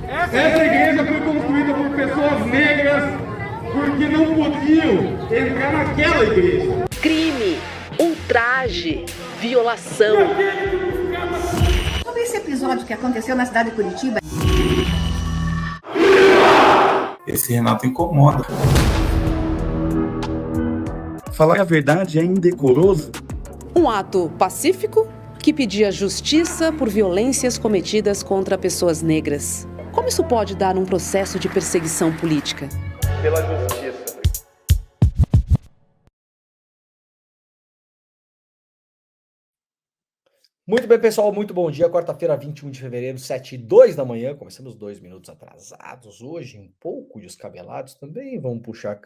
Essa igreja foi construída por pessoas negras porque não podiam entrar naquela igreja. Crime, ultraje, violação. Sobre esse episódio que aconteceu na cidade de Curitiba. Esse Renato incomoda. Falar a verdade é indecoroso. Um ato pacífico que pedia justiça por violências cometidas contra pessoas negras. Como isso pode dar um processo de perseguição política? Pela justiça. Muito bem, pessoal, muito bom dia. Quarta-feira, 21 de fevereiro, 7h02 da manhã. Começamos 2 minutos atrasados hoje, um pouco descabelados também. Vamos puxar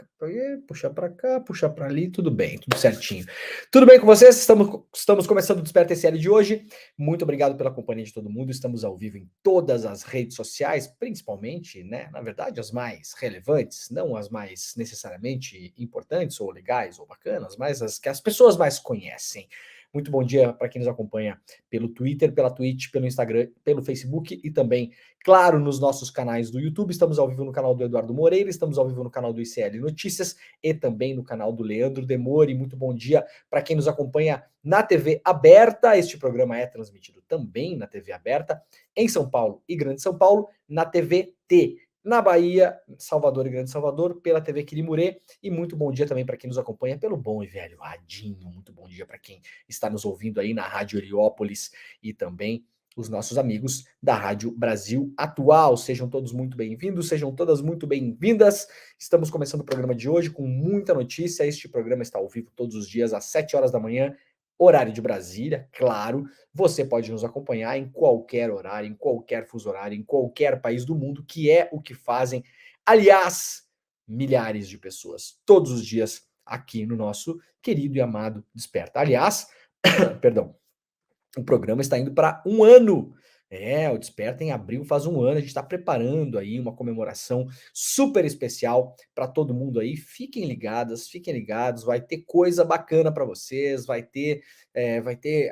para cá, puxar para ali, tudo bem, tudo certinho. Tudo bem com vocês? Estamos começando o Desperta SL de hoje. Muito obrigado pela companhia de todo mundo. Estamos ao vivo em todas as redes sociais, principalmente, né, na verdade, as mais relevantes, não as mais necessariamente importantes ou legais ou bacanas, mas as que as pessoas mais conhecem. Muito bom dia para quem nos acompanha pelo Twitter, pela Twitch, pelo Instagram, pelo Facebook e também, claro, nos nossos canais do YouTube. Estamos ao vivo no canal do Eduardo Moreira, estamos ao vivo no canal do ICL Notícias e também no canal do Leandro Demore. Muito bom dia para quem nos acompanha na TV aberta. Este programa é transmitido também na TV aberta em São Paulo e Grande São Paulo, na TVT. Na Bahia, Salvador e Grande Salvador, pela TV Quirimurê. E muito bom dia também para quem nos acompanha pelo bom e velho radinho. Muito bom dia para quem está nos ouvindo aí na Rádio Heliópolis e também os nossos amigos da Rádio Brasil Atual. Sejam todos muito bem-vindos, sejam todas muito bem-vindas. Estamos começando o programa de hoje com muita notícia. Este programa está ao vivo todos os dias às 7 horas da manhã, horário de Brasília, claro. Você pode nos acompanhar em qualquer horário, em qualquer fuso horário, em qualquer país do mundo, que é o que fazem, aliás, milhares de pessoas todos os dias aqui no nosso querido e amado Desperta. Aliás, perdão, o programa está indo para 1 ano. O Desperta em abril faz 1 ano. A gente está preparando aí uma comemoração super especial para todo mundo aí. Fiquem ligadas, fiquem ligados. Vai ter coisa bacana para vocês. Vai ter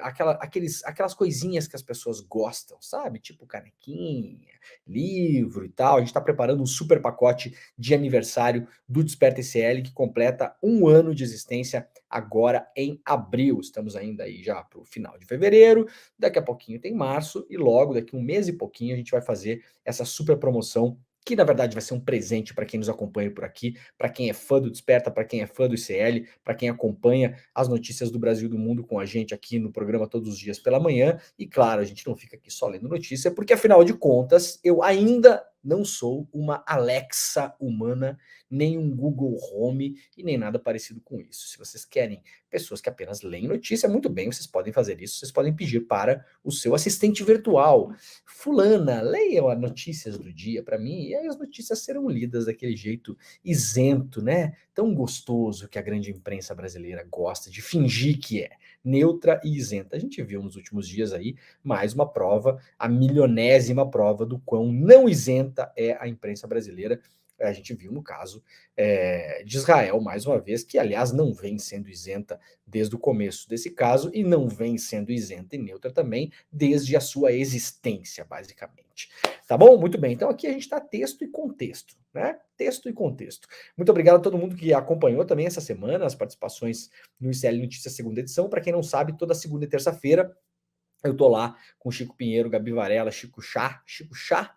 aquelas coisinhas que as pessoas gostam, sabe? Tipo canequinha, livro e tal. A gente está preparando um super pacote de aniversário do Desperta SL que completa 1 ano de existência agora em abril. Estamos ainda aí já para o final de fevereiro, daqui a pouquinho tem março e logo daqui um mês e pouquinho a gente vai fazer essa super promoção que na verdade vai ser um presente para quem nos acompanha por aqui, para quem é fã do Desperta, para quem é fã do ICL, para quem acompanha as notícias do Brasil e do mundo com a gente aqui no programa todos os dias pela manhã. E claro, a gente não fica aqui só lendo notícia, porque afinal de contas, eu ainda não sou uma Alexa humana, nem um Google Home e nem nada parecido com isso. Se vocês querem pessoas que apenas leem notícia, muito bem, vocês podem fazer isso, vocês podem pedir para o seu assistente virtual. Fulana, leia as notícias do dia para mim, e aí as notícias serão lidas daquele jeito isento, né? Tão gostoso que a grande imprensa brasileira gosta de fingir que é, neutra e isenta. A gente viu nos últimos dias aí mais uma prova, a milionésima prova do quão não isenta é a imprensa brasileira. A gente viu no caso de Israel, mais uma vez, que aliás não vem sendo isenta desde o começo desse caso e não vem sendo isenta e neutra também desde a sua existência, basicamente. Tá bom? Muito bem. Então aqui a gente está texto e contexto, né? Texto e contexto. Muito obrigado a todo mundo que acompanhou também essa semana as participações no ICL Notícias segunda edição. Para quem não sabe, toda segunda e terça-feira eu tô lá com Chico Pinheiro, Gabi Varela, Chico Chá,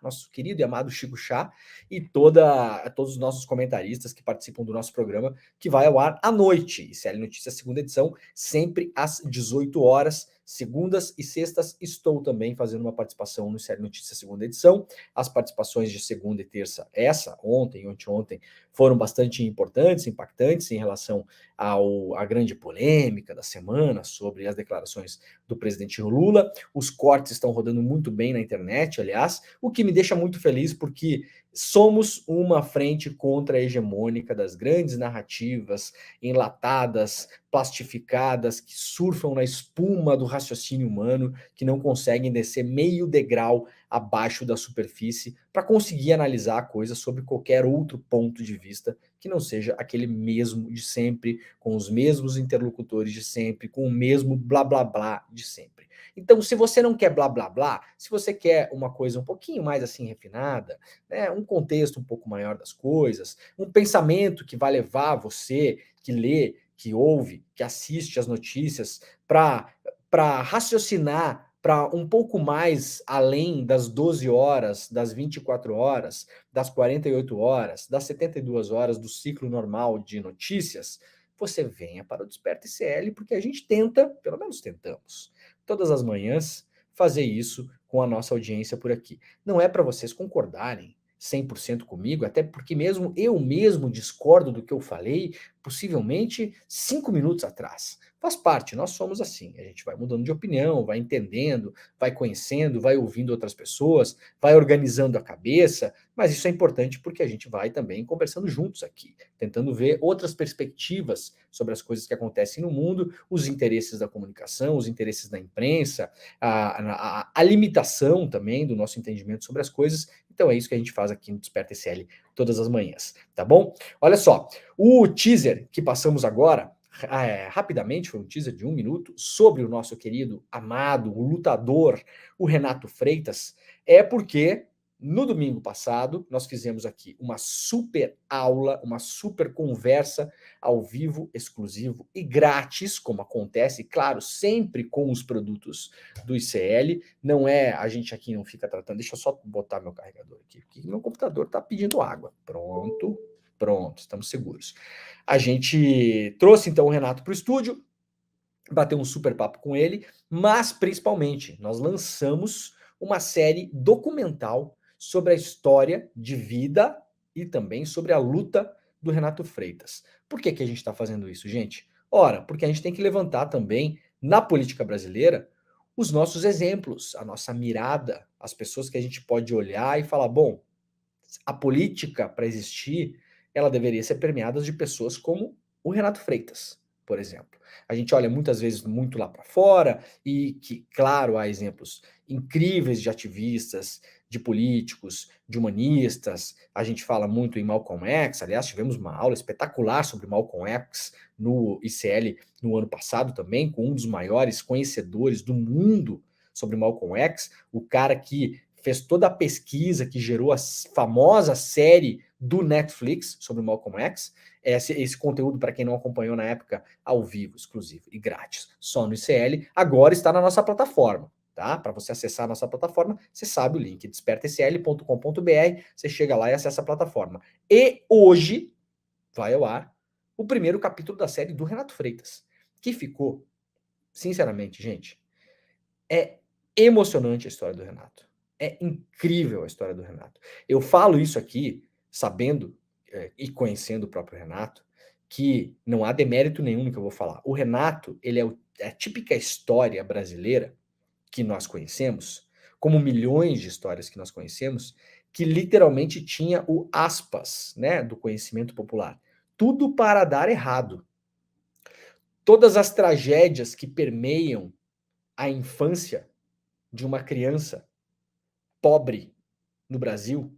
nosso querido e amado Chico Chá, e todos os nossos comentaristas que participam do nosso programa, que vai ao ar à noite. ICL Notícias segunda edição, sempre às 18 horas. Segundas e sextas estou também fazendo uma participação no ICL Notícias segunda edição. As participações de segunda e terça, ontem e anteontem, foram bastante importantes, impactantes em relação à grande polêmica da semana sobre as declarações do presidente Lula. Os cortes estão rodando muito bem na internet, aliás, o que me deixa muito feliz porque somos uma frente contra-hegemônica das grandes narrativas enlatadas, plastificadas, que surfam na espuma do raciocínio humano, que não conseguem descer meio degrau abaixo da superfície para conseguir analisar a coisa sob qualquer outro ponto de vista que não seja aquele mesmo de sempre, com os mesmos interlocutores de sempre, com o mesmo blá blá blá de sempre. Então, se você não quer blá blá blá, se você quer uma coisa um pouquinho mais assim refinada, né, um contexto um pouco maior das coisas, um pensamento que vai levar você que lê, que ouve, que assiste as notícias para raciocinar para um pouco mais além das 12 horas, das 24 horas, das 48 horas, das 72 horas do ciclo normal de notícias, você venha para o Desperta ICL, porque a gente tenta, pelo menos tentamos, todas as manhãs, fazer isso com a nossa audiência por aqui. Não é para vocês concordarem 100% comigo, até porque mesmo eu mesmo discordo do que eu falei, possivelmente 5 minutos atrás. Faz parte, nós somos assim, a gente vai mudando de opinião, vai entendendo, vai conhecendo, vai ouvindo outras pessoas, vai organizando a cabeça, mas isso é importante porque a gente vai também conversando juntos aqui, tentando ver outras perspectivas sobre as coisas que acontecem no mundo, os interesses da comunicação, os interesses da imprensa, a limitação também do nosso entendimento sobre as coisas. Então é isso que a gente faz aqui no Desperta ICL todas as manhãs, tá bom? Olha só, o teaser que passamos agora, rapidamente, foi um teaser de 1 minuto, sobre o nosso querido, amado, o lutador, o Renato Freitas, é porque no domingo passado nós fizemos aqui uma super aula, uma super conversa ao vivo, exclusivo e grátis, como acontece, claro, sempre com os produtos do ICL, não é, a gente aqui não fica tratando, deixa eu só botar meu carregador aqui, porque meu computador está pedindo água, pronto, estamos seguros. A gente trouxe então o Renato para o estúdio, bateu um super papo com ele, mas principalmente nós lançamos uma série documental sobre a história de vida e também sobre a luta do Renato Freitas. Por que a gente está fazendo isso, gente? Ora, porque a gente tem que levantar também, na política brasileira, os nossos exemplos, a nossa mirada, as pessoas que a gente pode olhar e falar, bom, a política, para existir, ela deveria ser permeada de pessoas como o Renato Freitas, por exemplo. A gente olha muitas vezes muito lá para fora e que, claro, há exemplos incríveis de ativistas, de políticos, de humanistas. A gente fala muito em Malcolm X, aliás, tivemos uma aula espetacular sobre Malcolm X no ICL no ano passado também, com um dos maiores conhecedores do mundo sobre Malcolm X, o cara que fez toda a pesquisa que gerou a famosa série do Netflix sobre Malcolm X. Esse conteúdo, para quem não acompanhou na época, ao vivo, exclusivo e grátis, só no ICL, agora está na nossa plataforma. Tá? Para você acessar a nossa plataforma, você sabe o link, despertacl.com.br, você chega lá e acessa a plataforma. E hoje vai ao ar o primeiro capítulo da série do Renato Freitas, que ficou, sinceramente, gente, é emocionante a história do Renato. É incrível a história do Renato. Eu falo isso aqui sabendo e conhecendo o próprio Renato, que não há demérito nenhum no que eu vou falar. O Renato, ele é a típica história brasileira que nós conhecemos, como milhões de histórias que nós conhecemos, que literalmente tinha o aspas, né, do conhecimento popular. Tudo para dar errado. Todas as tragédias que permeiam a infância de uma criança pobre no Brasil,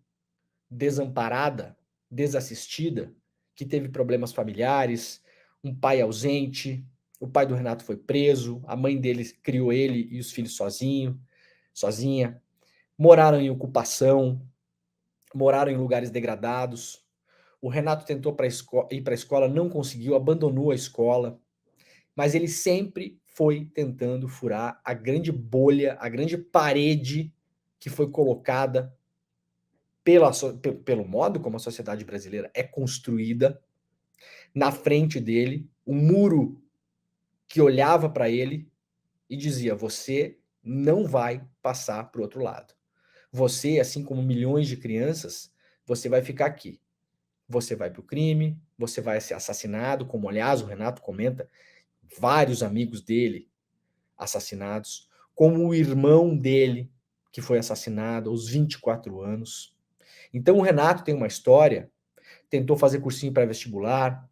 desamparada, desassistida, que teve problemas familiares, um pai ausente, o pai do Renato foi preso, a mãe dele criou ele e os filhos sozinha, moraram em ocupação, moraram em lugares degradados. O Renato tentou ir para a escola, não conseguiu, abandonou a escola, mas ele sempre foi tentando furar a grande bolha, a grande parede que foi colocada pelo modo como a sociedade brasileira é construída, na frente dele, um muro que olhava para ele e dizia, você não vai passar para o outro lado. Você, assim como milhões de crianças, você vai ficar aqui. Você vai para o crime, você vai ser assassinado, como aliás o Renato comenta, vários amigos dele assassinados, como o irmão dele, que foi assassinado aos 24 anos. Então o Renato tem uma história, tentou fazer cursinho pré-vestibular,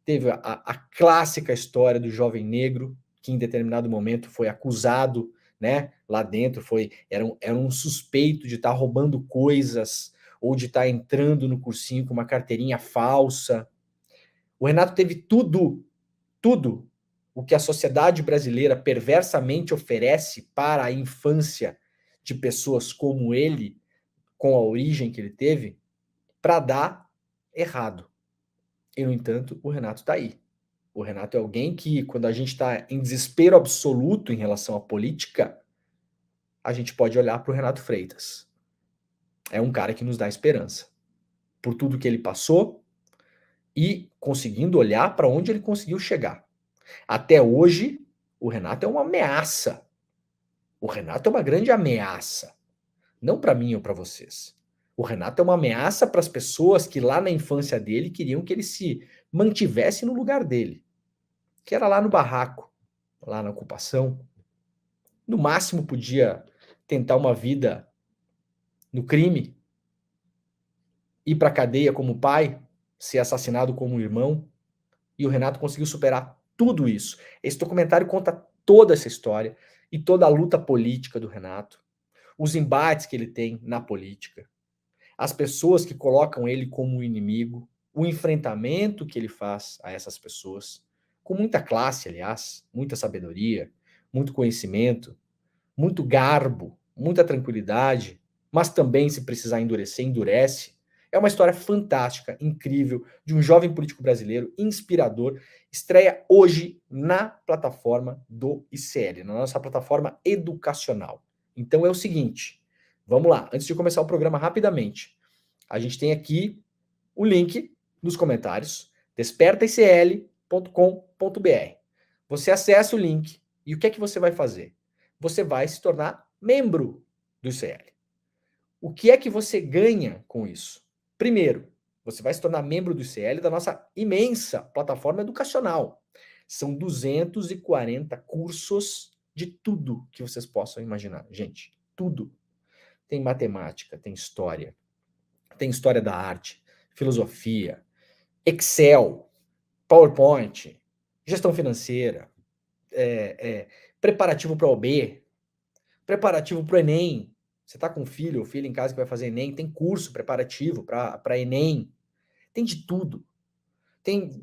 teve a clássica história do jovem negro, que em determinado momento foi acusado né? Lá dentro era um suspeito de estar roubando coisas ou de estar entrando no cursinho com uma carteirinha falsa. O Renato teve tudo o que a sociedade brasileira perversamente oferece para a infância de pessoas como ele, com a origem que ele teve, para dar errado. E, no entanto, o Renato está aí. O Renato é alguém que, quando a gente está em desespero absoluto em relação à política, a gente pode olhar para o Renato Freitas. É um cara que nos dá esperança. Por tudo que ele passou e conseguindo olhar para onde ele conseguiu chegar. Até hoje, o Renato é uma ameaça. O Renato é uma grande ameaça. Não para mim ou para vocês. O Renato é uma ameaça para as pessoas que lá na infância dele queriam que ele se mantivesse no lugar dele. Que era lá no barraco, lá na ocupação. No máximo podia tentar uma vida no crime, ir para a cadeia como pai, ser assassinado como irmão. E o Renato conseguiu superar tudo isso. Esse documentário conta toda essa história e toda a luta política do Renato, os embates que ele tem na política, as pessoas que colocam ele como inimigo, o enfrentamento que ele faz a essas pessoas, com muita classe, aliás, muita sabedoria, muito conhecimento, muito garbo, muita tranquilidade, mas também, se precisar endurecer, endurece. É uma história fantástica, incrível, de um jovem político brasileiro, inspirador. Estreia hoje na plataforma do ICL, na nossa plataforma educacional. Então é o seguinte, vamos lá, antes de começar o programa rapidamente, a gente tem aqui o link nos comentários, despertaicl.com.br. Você acessa o link e o que é que você vai fazer? Você vai se tornar membro do ICL. O que é que você ganha com isso? Primeiro, você vai se tornar membro do ICL da nossa imensa plataforma educacional. São 240 cursos de tudo que vocês possam imaginar. Gente, tudo. Tem matemática, tem história da arte, filosofia, Excel, PowerPoint, gestão financeira, preparativo para o OB, preparativo para o Enem. Você está com um filho ou filha em casa que vai fazer Enem, tem curso preparativo para Enem. Tem de tudo. Tem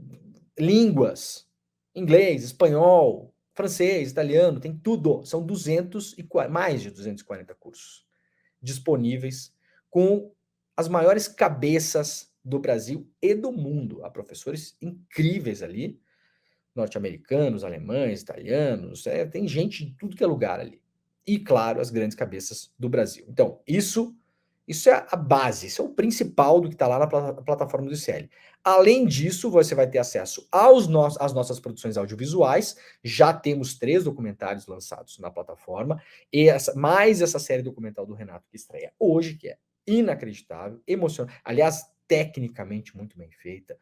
línguas, inglês, espanhol, francês, italiano, tem tudo. São mais de 240 cursos disponíveis com as maiores cabeças do Brasil e do mundo. Há professores incríveis ali, norte-americanos, alemães, italianos, tem gente de tudo que é lugar ali. E, claro, as grandes cabeças do Brasil. Então, isso é a base, isso é o principal do que está lá na plataforma do ICL. Além disso, você vai ter acesso às nossas produções audiovisuais. Já temos 3 documentários lançados na plataforma, e mais essa série documental do Renato que estreia hoje, que é inacreditável, emocionante, aliás, tecnicamente muito bem feita.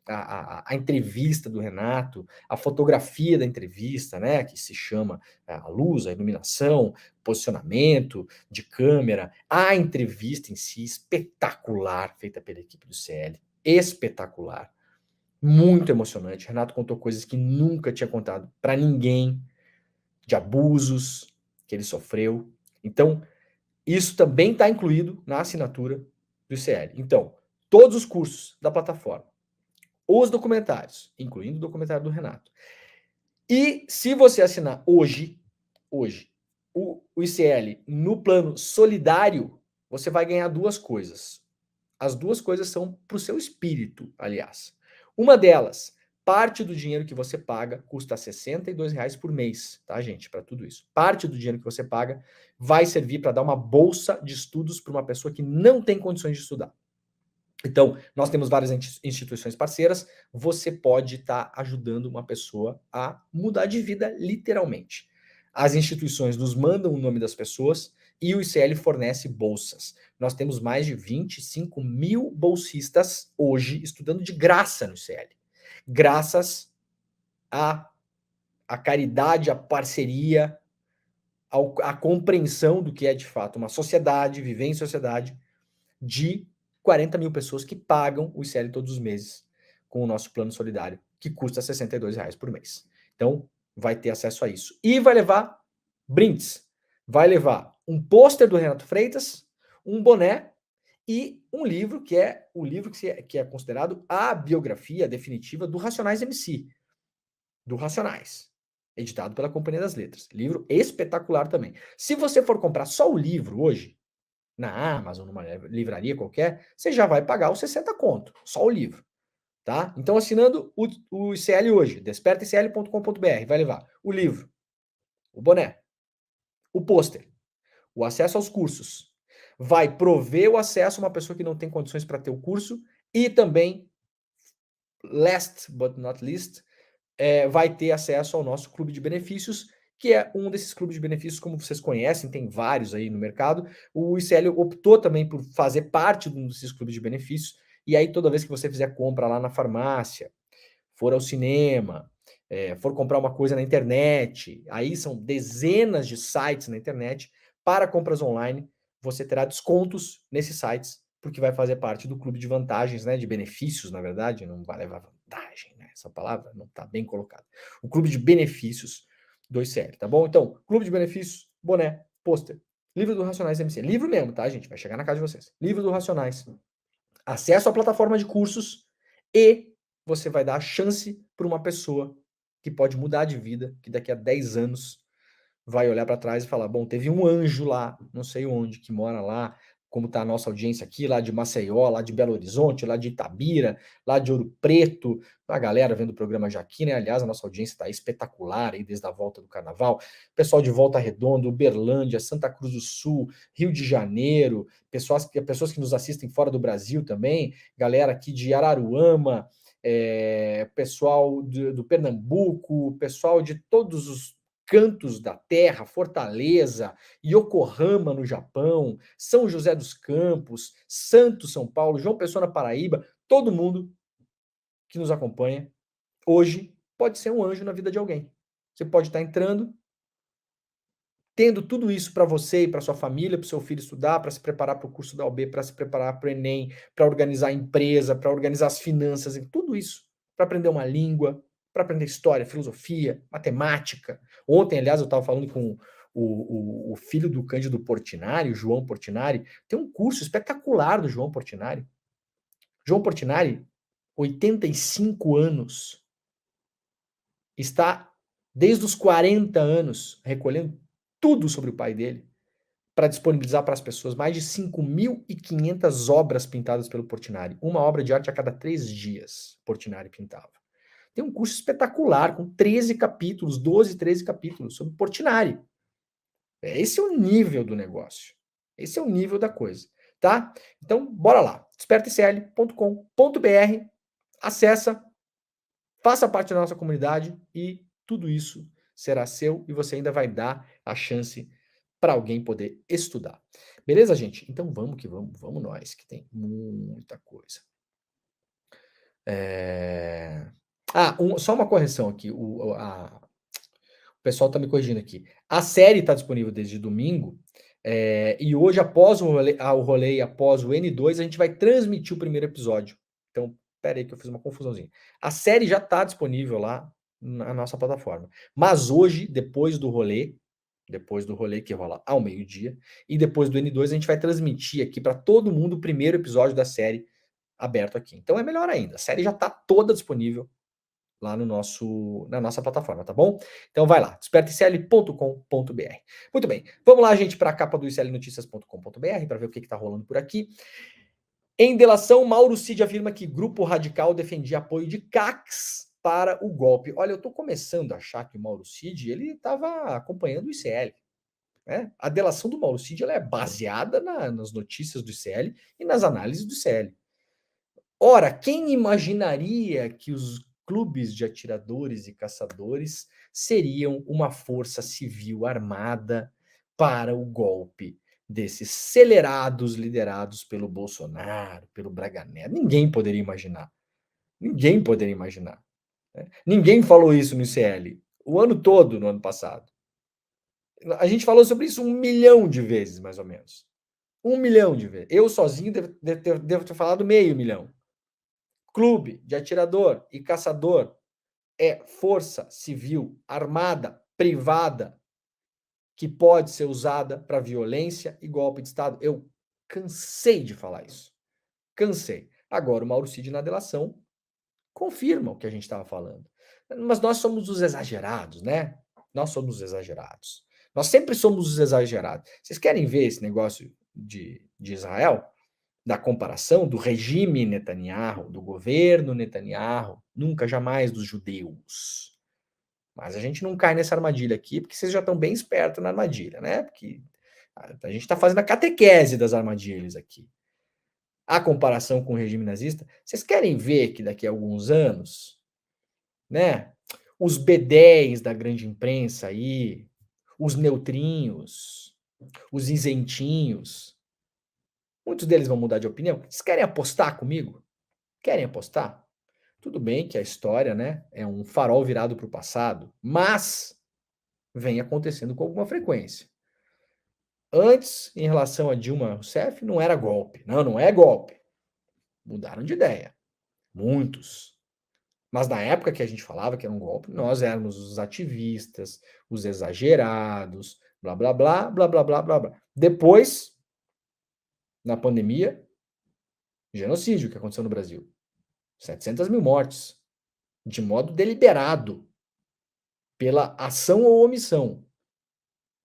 A entrevista do Renato, a fotografia da entrevista, né, que se chama a luz, a iluminação, posicionamento de câmera, a entrevista em si, espetacular, feita pela equipe do CL, espetacular, muito emocionante. Renato contou coisas que nunca tinha contado para ninguém, de abusos que ele sofreu. Então, isso também está incluído na assinatura do ICL. Então, todos os cursos da plataforma, os documentários, incluindo o documentário do Renato. E se você assinar hoje, o ICL no plano solidário, você vai ganhar 2 coisas. As 2 coisas são para o seu espírito, aliás. Uma delas, parte do dinheiro que você paga custa R$ 62 por mês, tá, gente? Para tudo isso. Parte do dinheiro que você paga vai servir para dar uma bolsa de estudos para uma pessoa que não tem condições de estudar. Então, nós temos várias instituições parceiras, você pode estar ajudando uma pessoa a mudar de vida, literalmente. As instituições nos mandam o nome das pessoas e o ICL fornece bolsas. Nós temos mais de 25 mil bolsistas hoje estudando de graça no ICL. Graças à caridade, à parceria, à compreensão do que é de fato uma sociedade, viver em sociedade, de 40 mil pessoas que pagam o ICL todos os meses com o nosso plano solidário, que custa R$ 62 por mês. Então, vai ter acesso a isso. E vai levar brindes. vai levar um pôster do Renato Freitas, um boné e um livro que é o livro que é considerado a biografia definitiva do Racionais MC, do Racionais, editado pela Companhia das Letras. Livro espetacular também. Se você for comprar só o livro hoje, na Amazon, numa livraria qualquer, você já vai pagar os 60 conto, só o livro, tá? Então, assinando o ICL hoje, despertaicl.com.br, vai levar o livro, o boné, o pôster, o acesso aos cursos, vai prover o acesso a uma pessoa que não tem condições para ter o curso e também, last but not least, vai ter acesso ao nosso clube de benefícios, que é um desses clubes de benefícios, como vocês conhecem, tem vários aí no mercado. O ICL optou também por fazer parte de um desses clubes de benefícios, e aí toda vez que você fizer compra lá na farmácia, for ao cinema, for comprar uma coisa na internet, aí são dezenas de sites na internet, para compras online, você terá descontos nesses sites, porque vai fazer parte do clube de vantagens, né, de benefícios, na verdade, não vai levar vantagem, né, essa palavra não está bem colocada. O clube de benefícios do ICL, tá bom? Então, clube de benefícios, boné, pôster, livro do Racionais MC, livro mesmo, tá, gente? Vai chegar na casa de vocês. Livro do Racionais, acesso à plataforma de cursos e você vai dar a chance para uma pessoa que pode mudar de vida, que daqui a 10 anos vai olhar para trás e falar, bom, teve um anjo lá, não sei onde, que mora lá, como está a nossa audiência aqui, lá de Maceió, lá de Belo Horizonte, lá de Itabira, lá de Ouro Preto, a galera vendo o programa já aqui, né? Aliás, a nossa audiência está espetacular aí desde a volta do carnaval. Pessoal de Volta Redonda, Uberlândia, Santa Cruz do Sul, Rio de Janeiro, pessoas que nos assistem fora do Brasil também, galera aqui de Araruama, pessoal do Pernambuco, pessoal de todos os cantos da terra, Fortaleza, Yokohama no Japão, São José dos Campos, Santos, São Paulo, João Pessoa na Paraíba, todo mundo que nos acompanha hoje pode ser um anjo na vida de alguém. Você pode estar entrando, tendo tudo isso para você e para sua família, para o seu filho estudar, para se preparar para o curso da UB, para se preparar para o Enem, para organizar a empresa, para organizar as finanças, tudo isso, para aprender uma língua, para aprender história, filosofia, matemática. Ontem, aliás, eu estava falando com o filho do Cândido Portinari, o João Portinari, tem um curso espetacular do João Portinari. João Portinari, 85 anos, está desde os 40 anos recolhendo tudo sobre o pai dele para disponibilizar para as pessoas mais de 5.500 obras pintadas pelo Portinari. Uma obra de arte a cada 3 dias, Portinari pintava. Tem um curso espetacular, com 13 capítulos, 12, 13 capítulos, sobre Portinari. Esse é o nível do negócio. Esse é o nível da coisa, tá? Então, bora lá. despertacl.com.br, acessa, faça parte da nossa comunidade e tudo isso será seu e você ainda vai dar a chance para alguém poder estudar. Beleza, gente? Então vamos que vamos, vamos nós, que tem muita coisa. Só uma correção aqui. O pessoal está me corrigindo aqui. A série está disponível desde domingo. E hoje, após o rolê, após o N2, a gente vai transmitir o primeiro episódio. Então, pera aí que eu fiz uma confusãozinha. A série já está disponível lá na nossa plataforma. Mas hoje, depois do rolê que rola ao meio-dia, e depois do N2, a gente vai transmitir aqui para todo mundo o primeiro episódio da série aberto aqui. Então é melhor ainda. A série já está toda disponível lá na nossa plataforma, tá bom? Então vai lá, despertaicl.com.br. Muito bem, vamos lá, gente, para a capa do iclnoticias.com.br para ver o que está rolando por aqui. Em delação, Mauro Cid afirma que grupo radical defendia apoio de CACs para o golpe. Olha, eu estou começando a achar que o Mauro Cid ele estava acompanhando o ICL. Né? A delação do Mauro Cid ela é baseada nas notícias do ICL e nas análises do ICL. Ora, quem imaginaria que os clubes de atiradores e caçadores seriam uma força civil armada para o golpe desses acelerados liderados pelo Bolsonaro, pelo Braga Neto? Ninguém poderia imaginar. Ninguém poderia imaginar. Né? Ninguém falou isso no ICL o ano todo, no ano passado. A gente falou sobre isso 1 milhão de vezes, mais ou menos. 1 milhão de vezes. Eu sozinho devo ter falado 500 mil. Clube de atirador e caçador é força civil armada, privada, que pode ser usada para violência e golpe de Estado. Eu cansei de falar isso. Cansei. Agora o Mauro Cid na delação confirma o que a gente estava falando. Mas nós somos os exagerados, né? Nós somos os exagerados. Nós sempre somos os exagerados. Vocês querem ver esse negócio de Israel? Da comparação do regime Netanyahu, do governo Netanyahu, nunca, jamais dos judeus. Mas a gente não cai nessa armadilha aqui, porque vocês já estão bem espertos na armadilha, né? Porque a gente está fazendo a catequese das armadilhas aqui. A comparação com o regime nazista, vocês querem ver que daqui a alguns anos, né, os B10 da grande imprensa aí, os neutrinhos, os isentinhos, muitos deles vão mudar de opinião. Vocês querem apostar comigo? Querem apostar? Tudo bem que a história, né, é um farol virado para o passado, mas vem acontecendo com alguma frequência. Antes, em relação a Dilma Rousseff, não era golpe. Não, não é golpe. Mudaram de ideia. Muitos. Mas na época que a gente falava que era um golpe, nós éramos os ativistas, os exagerados, blá, blá, blá, blá, blá, blá, blá, blá. Depois, na pandemia, genocídio que aconteceu no Brasil. 700 mil mortes. De modo deliberado. Pela ação ou omissão.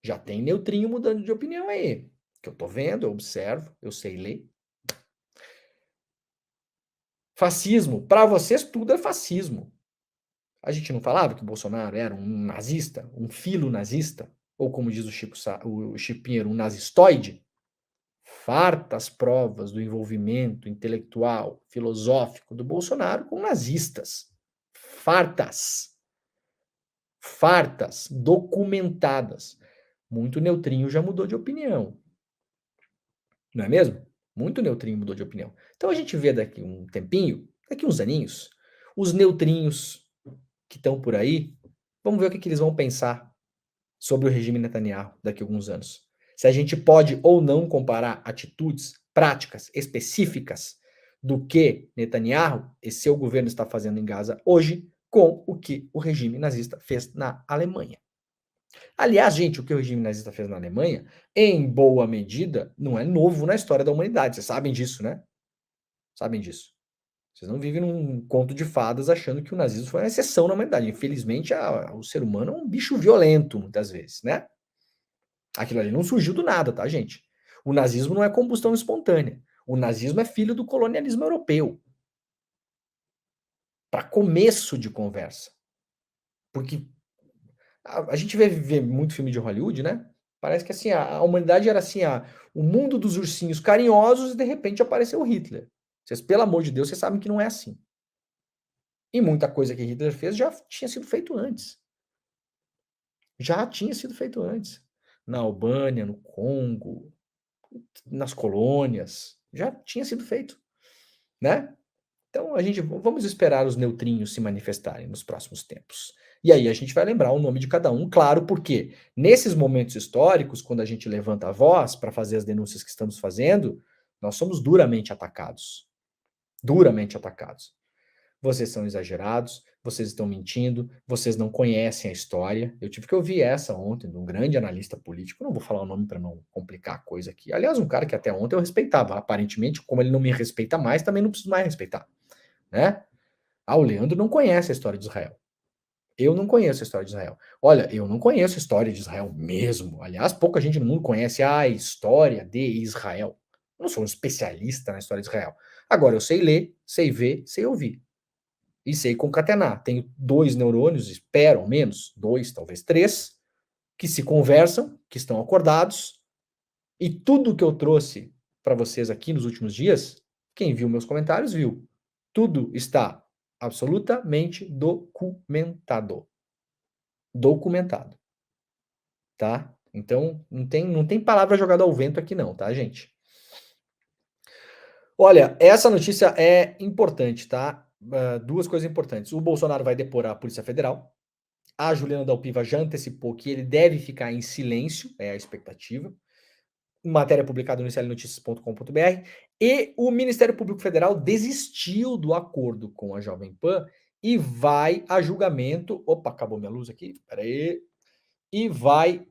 Já tem neutrinho mudando de opinião aí. Que eu tô vendo, eu observo, eu sei ler. Fascismo. Para vocês, tudo é fascismo. A gente não falava que o Bolsonaro era um nazista, um filo nazista? Ou como diz o Chico Pinheiro, um nazistoide? Fartas provas do envolvimento intelectual, filosófico do Bolsonaro com nazistas. Fartas. Fartas, documentadas. Muito neutrinho já mudou de opinião. Não é mesmo? Muito neutrinho mudou de opinião. Então a gente vê daqui um tempinho, daqui uns aninhos, os neutrinhos que estão por aí, vamos ver o que eles vão pensar sobre o regime Netanyahu daqui a alguns anos. Se a gente pode ou não comparar atitudes práticas, específicas do que Netanyahu e seu governo está fazendo em Gaza hoje com o que o regime nazista fez na Alemanha. Aliás, gente, o que o regime nazista fez na Alemanha, em boa medida, não é novo na história da humanidade. Vocês sabem disso, né? Sabem disso. Vocês não vivem num conto de fadas achando que o nazismo foi uma exceção na humanidade. Infelizmente, o ser humano é um bicho violento, muitas vezes, né? Aquilo ali não surgiu do nada, tá, gente? O nazismo não é combustão espontânea. O nazismo é filho do colonialismo europeu. Para começo de conversa. Porque a gente vê muito filme de Hollywood, né? Parece que assim, a humanidade era assim, o mundo dos ursinhos carinhosos e de repente apareceu Hitler. Vocês, pelo amor de Deus, vocês sabem que não é assim. E muita coisa que Hitler fez já tinha sido feito antes. Já tinha sido feito antes. Na Albânia, no Congo, nas colônias. Já tinha sido feito. Né? Então, vamos esperar os neutrinhos se manifestarem nos próximos tempos. E aí a gente vai lembrar o nome de cada um, claro, porque nesses momentos históricos, quando a gente levanta a voz para fazer as denúncias que estamos fazendo, nós somos duramente atacados. Duramente atacados. Vocês são exagerados, vocês estão mentindo, vocês não conhecem a história. Eu tive que ouvir essa ontem de um grande analista político, não vou falar o nome para não complicar a coisa aqui. Aliás, um cara que até ontem eu respeitava. Aparentemente, como ele não me respeita mais, também não preciso mais respeitar. Né? O Leandro não conhece a história de Israel. Eu não conheço a história de Israel. Olha, eu não conheço a história de Israel mesmo. Aliás, pouca gente no mundo conhece a história de Israel. Eu não sou um especialista na história de Israel. Agora, eu sei ler, sei ver, sei ouvir. E sei concatenar. Tenho 2 neurônios, espero ao menos, 2, talvez 3, que se conversam, que estão acordados. E tudo que eu trouxe para vocês aqui nos últimos dias, quem viu meus comentários viu. Tudo está absolutamente documentado. Documentado. Tá? Então, não tem palavra jogada ao vento aqui não, tá, gente? Olha, essa notícia é importante, tá? 2 coisas importantes. O Bolsonaro vai depor a Polícia Federal. A Juliana Dalpiva já antecipou que ele deve ficar em silêncio, é a expectativa. Matéria publicada no iclnoticias.com.br, e o Ministério Público Federal desistiu do acordo com a Jovem Pan e vai a julgamento. Opa, acabou minha luz aqui, peraí. E vai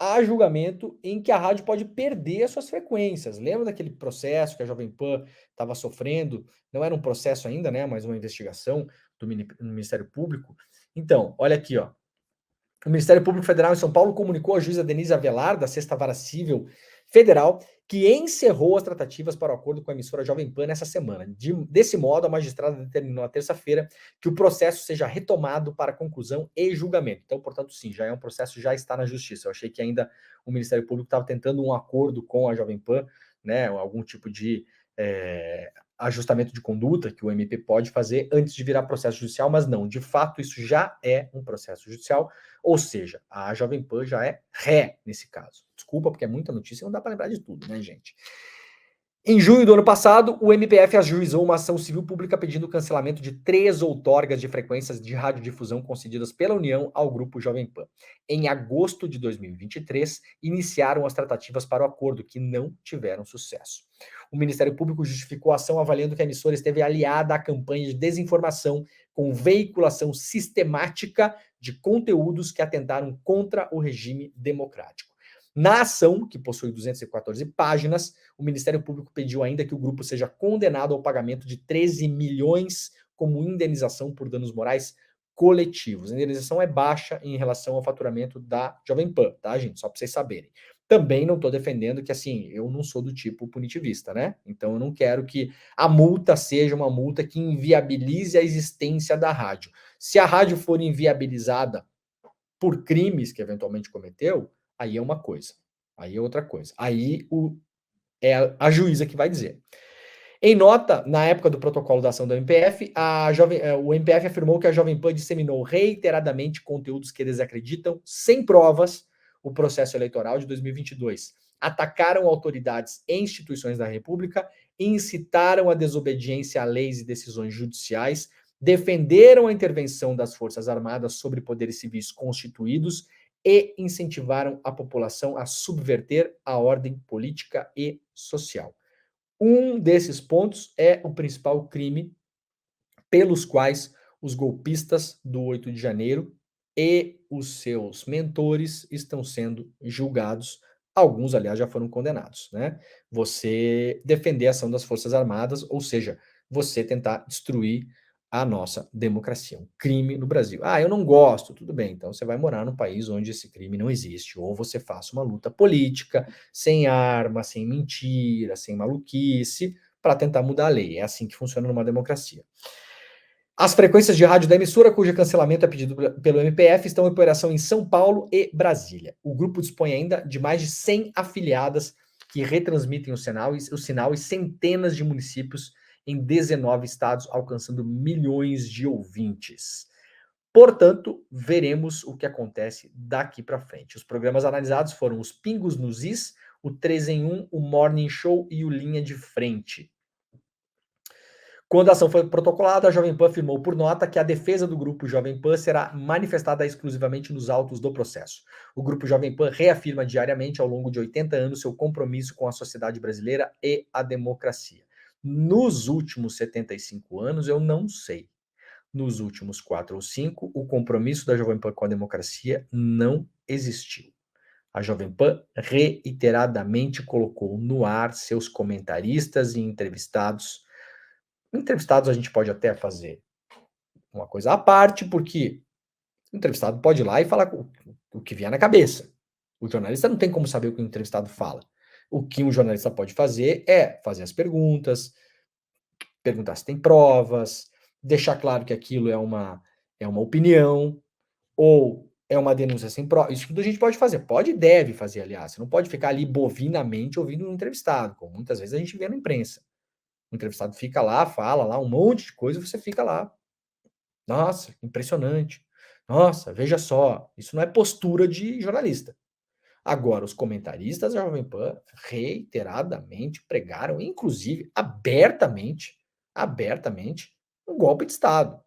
a julgamento em que a rádio pode perder as suas frequências. Lembra daquele processo que a Jovem Pan estava sofrendo? Não era um processo ainda, né? Mas uma investigação do Ministério Público. Então, olha aqui, ó. O Ministério Público Federal em São Paulo comunicou à juíza Denise Avelar, da 6ª Vara Civil Federal, que encerrou as tratativas para o acordo com a emissora Jovem Pan nessa semana. Desse modo, a magistrada determinou na terça-feira que o processo seja retomado para conclusão e julgamento. Então, portanto, sim, já é um processo, já está na justiça. Eu achei que ainda o Ministério Público estava tentando um acordo com a Jovem Pan, né, algum tipo de ajustamento de conduta que o MP pode fazer antes de virar processo judicial, mas não, de fato isso já é um processo judicial, ou seja, a Jovem Pan já é ré nesse caso. Desculpa, porque é muita notícia e não dá para lembrar de tudo, né, gente? Em junho do ano passado, o MPF ajuizou uma ação civil pública pedindo o cancelamento de 3 outorgas de frequências de radiodifusão concedidas pela União ao Grupo Jovem Pan. Em agosto de 2023, iniciaram as tratativas para o acordo, que não tiveram sucesso. O Ministério Público justificou a ação avaliando que a emissora esteve aliada à campanha de desinformação com veiculação sistemática de conteúdos que atentaram contra o regime democrático. Na ação, que possui 214 páginas, o Ministério Público pediu ainda que o grupo seja condenado ao pagamento de 13 milhões como indenização por danos morais coletivos. A indenização é baixa em relação ao faturamento da Jovem Pan, tá, gente? Só para vocês saberem. Também não estou defendendo que, assim, eu não sou do tipo punitivista, né? Então eu não quero que a multa seja uma multa que inviabilize a existência da rádio. Se a rádio for inviabilizada por crimes que eventualmente cometeu, aí é uma coisa, aí é outra coisa. Aí é a juíza que vai dizer. Em nota, na época do protocolo da ação do MPF, o MPF afirmou que a Jovem Pan disseminou reiteradamente conteúdos que desacreditam, sem provas, o processo eleitoral de 2022. Atacaram autoridades e instituições da República, incitaram a desobediência a leis e decisões judiciais, defenderam a intervenção das Forças Armadas sobre poderes civis constituídos e incentivaram a população a subverter a ordem política e social. Um desses pontos é o principal crime pelos quais os golpistas do 8 de janeiro e os seus mentores estão sendo julgados. Alguns, aliás, já foram condenados, né? Você defender a ação das Forças Armadas, ou seja, você tentar destruir a nossa democracia, um crime no Brasil. Ah, eu não gosto, tudo bem, então você vai morar num país onde esse crime não existe, ou você faça uma luta política, sem arma, sem mentira, sem maluquice, para tentar mudar a lei. É assim que funciona numa democracia. As frequências de rádio da emissora, cujo cancelamento é pedido pelo MPF, estão em operação em São Paulo e Brasília. O grupo dispõe ainda de mais de 100 afiliadas que retransmitem o sinal e centenas de municípios em 19 estados, alcançando milhões de ouvintes. Portanto, veremos o que acontece daqui para frente. Os programas analisados foram os Pingos nos Is, o 3 em 1, o Morning Show e o Linha de Frente. Quando a ação foi protocolada, a Jovem Pan afirmou por nota que a defesa do Grupo Jovem Pan será manifestada exclusivamente nos autos do processo. O Grupo Jovem Pan reafirma diariamente, ao longo de 80 anos, seu compromisso com a sociedade brasileira e a democracia. Nos últimos 75 anos, eu não sei. Nos últimos 4 ou 5, o compromisso da Jovem Pan com a democracia não existiu. A Jovem Pan reiteradamente colocou no ar seus comentaristas e entrevistados. Entrevistados a gente pode até fazer uma coisa à parte, porque o entrevistado pode ir lá e falar o que vier na cabeça. O jornalista não tem como saber o que o entrevistado fala. O que um jornalista pode fazer é fazer as perguntas, perguntar se tem provas, deixar claro que aquilo é uma opinião, ou é uma denúncia sem prova. Isso tudo a gente pode fazer, pode e deve fazer, aliás. Você não pode ficar ali bovinamente ouvindo um entrevistado, como muitas vezes a gente vê na imprensa. O entrevistado fica lá, fala lá um monte de coisa, você fica lá. Nossa, impressionante. Nossa, veja só. Isso não é postura de jornalista. Agora, os comentaristas da Jovem Pan reiteradamente pregaram, inclusive abertamente, um golpe de Estado,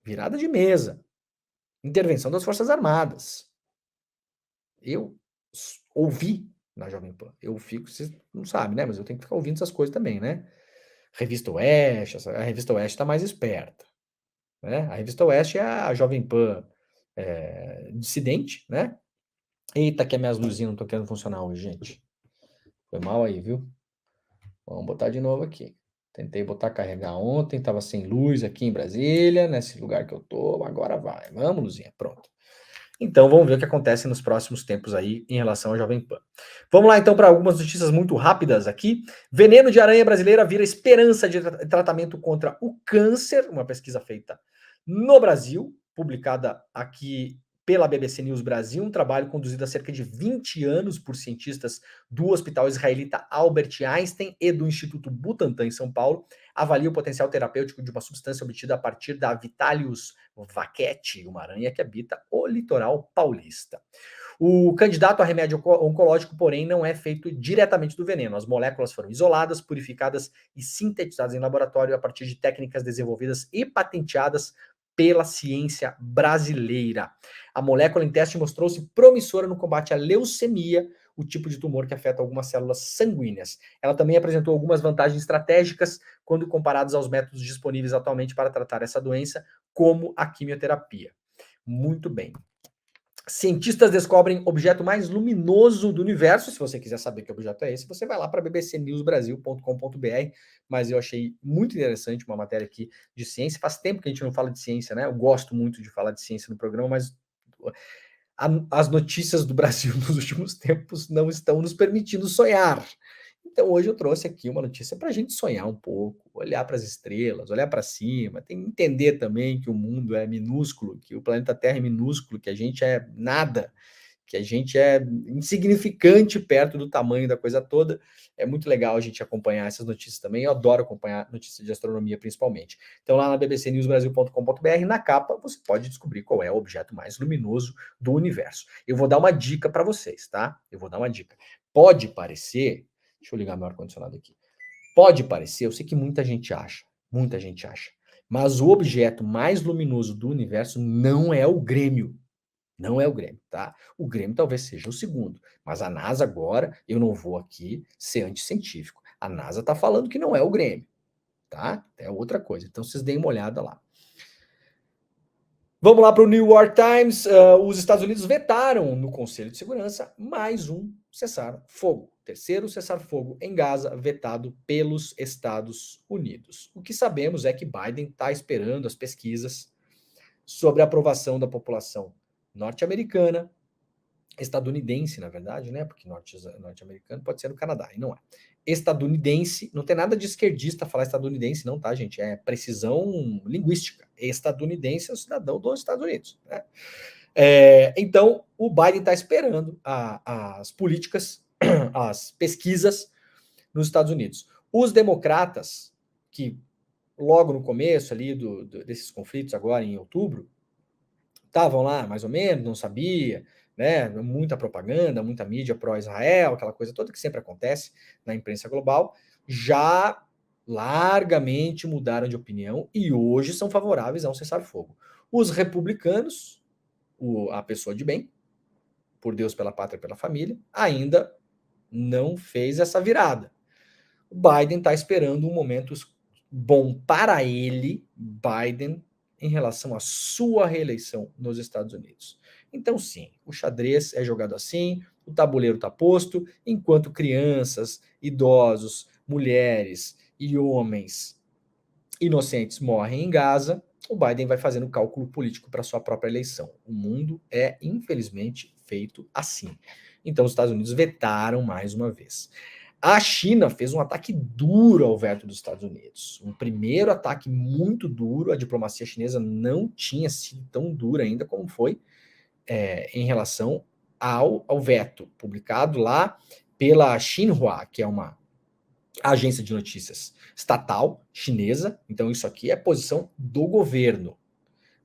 virada de mesa, intervenção das Forças Armadas. Eu ouvi na Jovem Pan. Eu fico, vocês não sabem, né? Mas eu tenho que ficar ouvindo essas coisas também, né? Revista Oeste, a Revista Oeste está mais esperta, né? A Revista Oeste é a Jovem Pan dissidente, né? Eita, que as minhas luzinhas não estão querendo funcionar hoje, gente. Foi mal aí, viu? Vamos botar de novo aqui. Tentei botar carregar ontem, tava sem luz aqui em Brasília, nesse lugar que eu tô, agora vai. Vamos, luzinha, pronto. Então, vamos ver o que acontece nos próximos tempos aí em relação ao Jovem Pan. Vamos lá, então, para algumas notícias muito rápidas aqui. Veneno de aranha brasileira vira esperança de tratamento contra o câncer, uma pesquisa feita no Brasil, publicada aqui pela BBC News Brasil, um trabalho conduzido há cerca de 20 anos por cientistas do Hospital Israelita Albert Einstein e do Instituto Butantan, em São Paulo, avalia o potencial terapêutico de uma substância obtida a partir da Vitalius vaquete, uma aranha que habita o litoral paulista. O candidato a remédio oncológico, porém, não é feito diretamente do veneno. As moléculas foram isoladas, purificadas e sintetizadas em laboratório a partir de técnicas desenvolvidas e patenteadas pela ciência brasileira. A molécula em teste mostrou-se promissora no combate à leucemia, o tipo de tumor que afeta algumas células sanguíneas. Ela também apresentou algumas vantagens estratégicas quando comparadas aos métodos disponíveis atualmente para tratar essa doença, como a quimioterapia. Muito bem. Cientistas descobrem objeto mais luminoso do universo. Se você quiser saber que objeto é esse, você vai lá para bbcnewsbrasil.com.br, mas eu achei muito interessante uma matéria aqui de ciência. Faz tempo que a gente não fala de ciência, né? Eu gosto muito de falar de ciência no programa, mas as notícias do Brasil nos últimos tempos não estão nos permitindo sonhar. Então hoje eu trouxe aqui uma notícia para a gente sonhar um pouco, olhar para as estrelas, olhar para cima, tem que entender também que o mundo é minúsculo, que o planeta Terra é minúsculo, que a gente é nada, que a gente é insignificante perto do tamanho da coisa toda. É muito legal a gente acompanhar essas notícias também, eu adoro acompanhar notícias de astronomia principalmente. Então lá na bbcnewsbrasil.com.br, na capa, você pode descobrir qual é o objeto mais luminoso do universo. Eu vou dar uma dica para vocês, tá? Eu vou dar uma dica. Pode parecer... Deixa eu ligar meu ar-condicionado aqui. Pode parecer, eu sei que muita gente acha, mas o objeto mais luminoso do universo não é o Grêmio. Não é o Grêmio, tá? O Grêmio talvez seja o segundo, mas a NASA agora, eu não vou aqui ser anticientífico. A NASA tá falando que não é o Grêmio, tá? É outra coisa. Então vocês deem uma olhada lá. Vamos lá para o New York Times. Os Estados Unidos vetaram no Conselho de Segurança mais um cessar-fogo. Terceiro cessar-fogo em Gaza, vetado pelos Estados Unidos. O que sabemos é que Biden está esperando as pesquisas sobre a aprovação da população norte-americana, estadunidense, na verdade, né? Porque norte-americano pode ser no Canadá, e não é. Estadunidense, não tem nada de esquerdista falar estadunidense, não, tá, gente? É precisão linguística. Estadunidense é o cidadão dos Estados Unidos, né? Então, o Biden está esperando as políticas, as pesquisas nos Estados Unidos. Os democratas, que logo no começo ali desses conflitos, agora em outubro, estavam lá, mais ou menos, não sabia, né? Muita propaganda, muita mídia pró-Israel, aquela coisa toda que sempre acontece na imprensa global, já largamente mudaram de opinião e hoje são favoráveis a um cessar-fogo. Os republicanos, a pessoa de bem, por Deus, pela pátria, pela família, ainda não fez essa virada. O Biden está esperando um momento bom para ele, Biden, em relação à sua reeleição nos Estados Unidos. Então, sim, o xadrez é jogado assim, o tabuleiro está posto, enquanto crianças, idosos, mulheres e homens inocentes morrem em Gaza, o Biden vai fazendo cálculo político para sua própria eleição. O mundo é, infelizmente, feito assim. Então, os Estados Unidos vetaram mais uma vez. A China fez um ataque duro ao veto dos Estados Unidos. Um primeiro ataque muito duro. A diplomacia chinesa não tinha sido tão dura ainda como foi em relação ao veto, publicado lá pela Xinhua, que é uma agência de notícias estatal chinesa. Então, isso aqui é a posição do governo.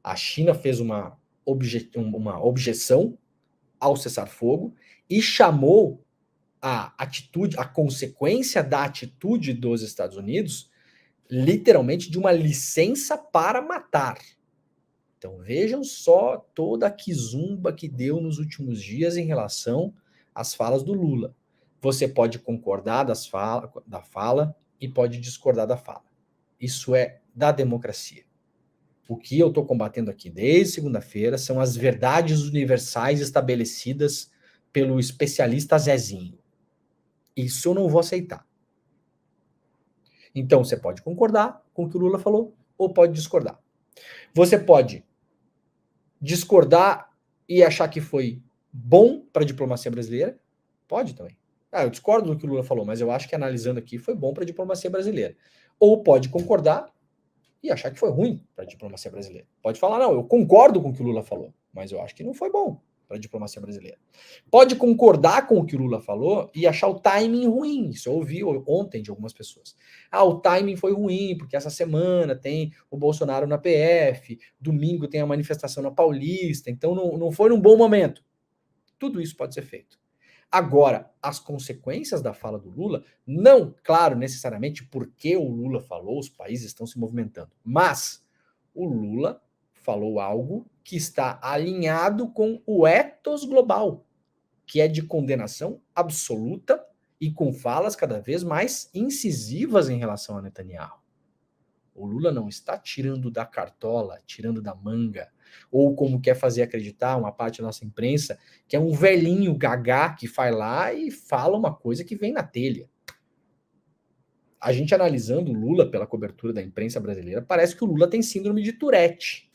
A China fez uma objeção ao cessar-fogo e chamou a consequência da atitude dos Estados Unidos, literalmente de uma licença para matar. Então vejam só toda a quizumba que deu nos últimos dias em relação às falas do Lula. Você pode concordar da fala e pode discordar da fala. Isso é da democracia. O que eu estou combatendo aqui desde segunda-feira são as verdades universais estabelecidas pelo especialista Zezinho. Isso eu não vou aceitar. Então, você pode concordar com o que o Lula falou ou pode discordar. Você pode discordar e achar que foi bom para a diplomacia brasileira. Pode também. Eu discordo do que o Lula falou, mas eu acho que analisando aqui foi bom para a diplomacia brasileira. Ou pode concordar e achar que foi ruim para a diplomacia brasileira. Pode falar, não, eu concordo com o que o Lula falou, mas eu acho que não foi bom para a diplomacia brasileira. Pode concordar com o que o Lula falou e achar o timing ruim. Isso eu ouvi ontem de algumas pessoas. O timing foi ruim, porque essa semana tem o Bolsonaro na PF, domingo tem a manifestação na Paulista, então não foi num bom momento. Tudo isso pode ser feito. Agora, as consequências da fala do Lula, não, claro, necessariamente porque o Lula falou, os países estão se movimentando, mas o Lula falou algo que está alinhado com o ethos global, que é de condenação absoluta e com falas cada vez mais incisivas em relação a Netanyahu. O Lula não está tirando da cartola, tirando da manga, ou como quer fazer acreditar uma parte da nossa imprensa, que é um velhinho gagá que vai lá e fala uma coisa que vem na telha. A gente analisando o Lula pela cobertura da imprensa brasileira, parece que o Lula tem síndrome de Tourette.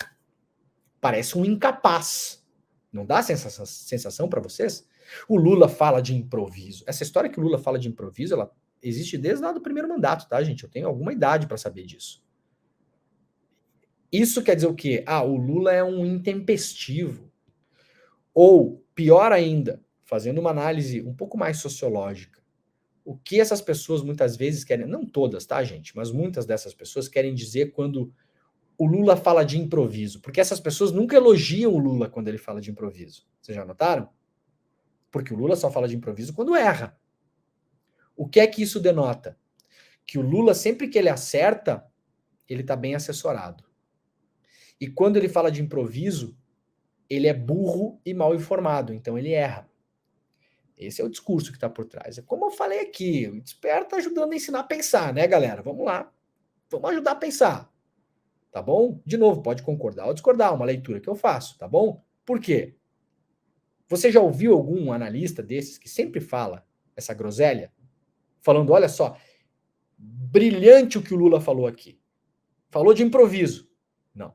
Parece um incapaz. Não dá sensação para vocês? O Lula fala de improviso. Essa história que o Lula fala de improviso, ela existe desde lá do primeiro mandato, tá, gente? Eu tenho alguma idade para saber disso. Isso quer dizer o quê? O Lula é um intempestivo. Ou, pior ainda, fazendo uma análise um pouco mais sociológica, o que essas pessoas muitas vezes querem, não todas, tá, gente? Mas muitas dessas pessoas querem dizer quando o Lula fala de improviso. Porque essas pessoas nunca elogiam o Lula quando ele fala de improviso. Vocês já notaram? Porque o Lula só fala de improviso quando erra. O que é que isso denota? Que o Lula, sempre que ele acerta, ele está bem assessorado. E quando ele fala de improviso, ele é burro e mal informado, então ele erra. Esse é o discurso que está por trás. É como eu falei aqui, o Desperta ajudando a ensinar a pensar, né, galera? Vamos lá, vamos ajudar a pensar, tá bom? De novo, pode concordar ou discordar, uma leitura que eu faço, tá bom? Por quê? Você já ouviu algum analista desses que sempre fala essa groselha? Falando, olha só, brilhante o que o Lula falou aqui. Falou de improviso. Não.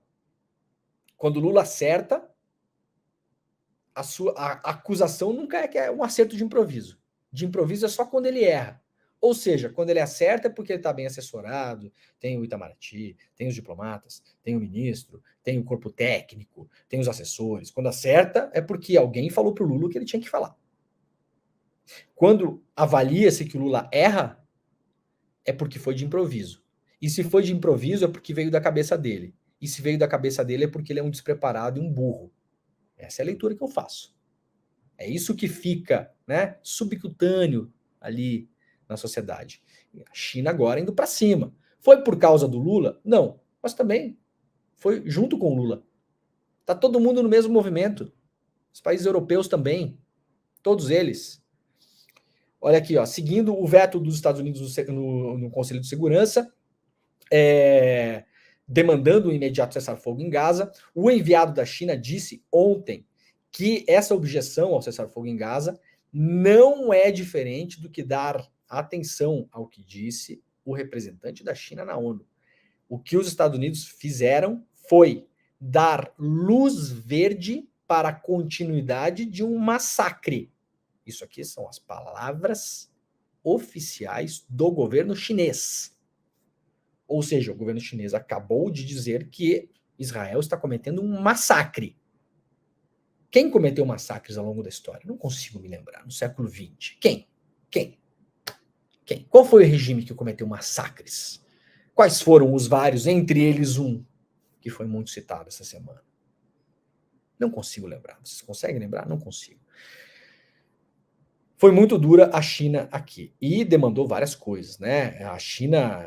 Quando o Lula acerta, a acusação nunca é que é um acerto de improviso. De improviso é só quando ele erra. Ou seja, quando ele acerta é porque ele está bem assessorado, tem o Itamaraty, tem os diplomatas, tem o ministro, tem o corpo técnico, tem os assessores. Quando acerta é porque alguém falou para o Lula o que ele tinha que falar. Quando avalia-se que o Lula erra, é porque foi de improviso. E se foi de improviso é porque veio da cabeça dele. E se veio da cabeça dele é porque ele é um despreparado e um burro. Essa é a leitura que eu faço. É isso que fica, né, subcutâneo ali na sociedade. E a China agora indo para cima. Foi por causa do Lula? Não. Mas também foi junto com o Lula. Tá todo mundo no mesmo movimento. Os países europeus também. Todos eles. Olha aqui, ó, seguindo o veto dos Estados Unidos no Conselho de Segurança, demandando o imediato cessar-fogo em Gaza, o enviado da China disse ontem que essa objeção ao cessar-fogo em Gaza não é diferente do que dar atenção ao que disse o representante da China na ONU. O que os Estados Unidos fizeram foi dar luz verde para a continuidade de um massacre. Isso aqui são as palavras oficiais do governo chinês. Ou seja, o governo chinês acabou de dizer que Israel está cometendo um massacre. Quem cometeu massacres ao longo da história? Não consigo me lembrar. No século XX. Quem? Qual foi o regime que cometeu massacres? Quais foram os vários, entre eles um, que foi muito citado essa semana? Não consigo lembrar. Vocês conseguem lembrar? Não consigo. Foi muito dura a China aqui. E demandou várias coisas, né? A China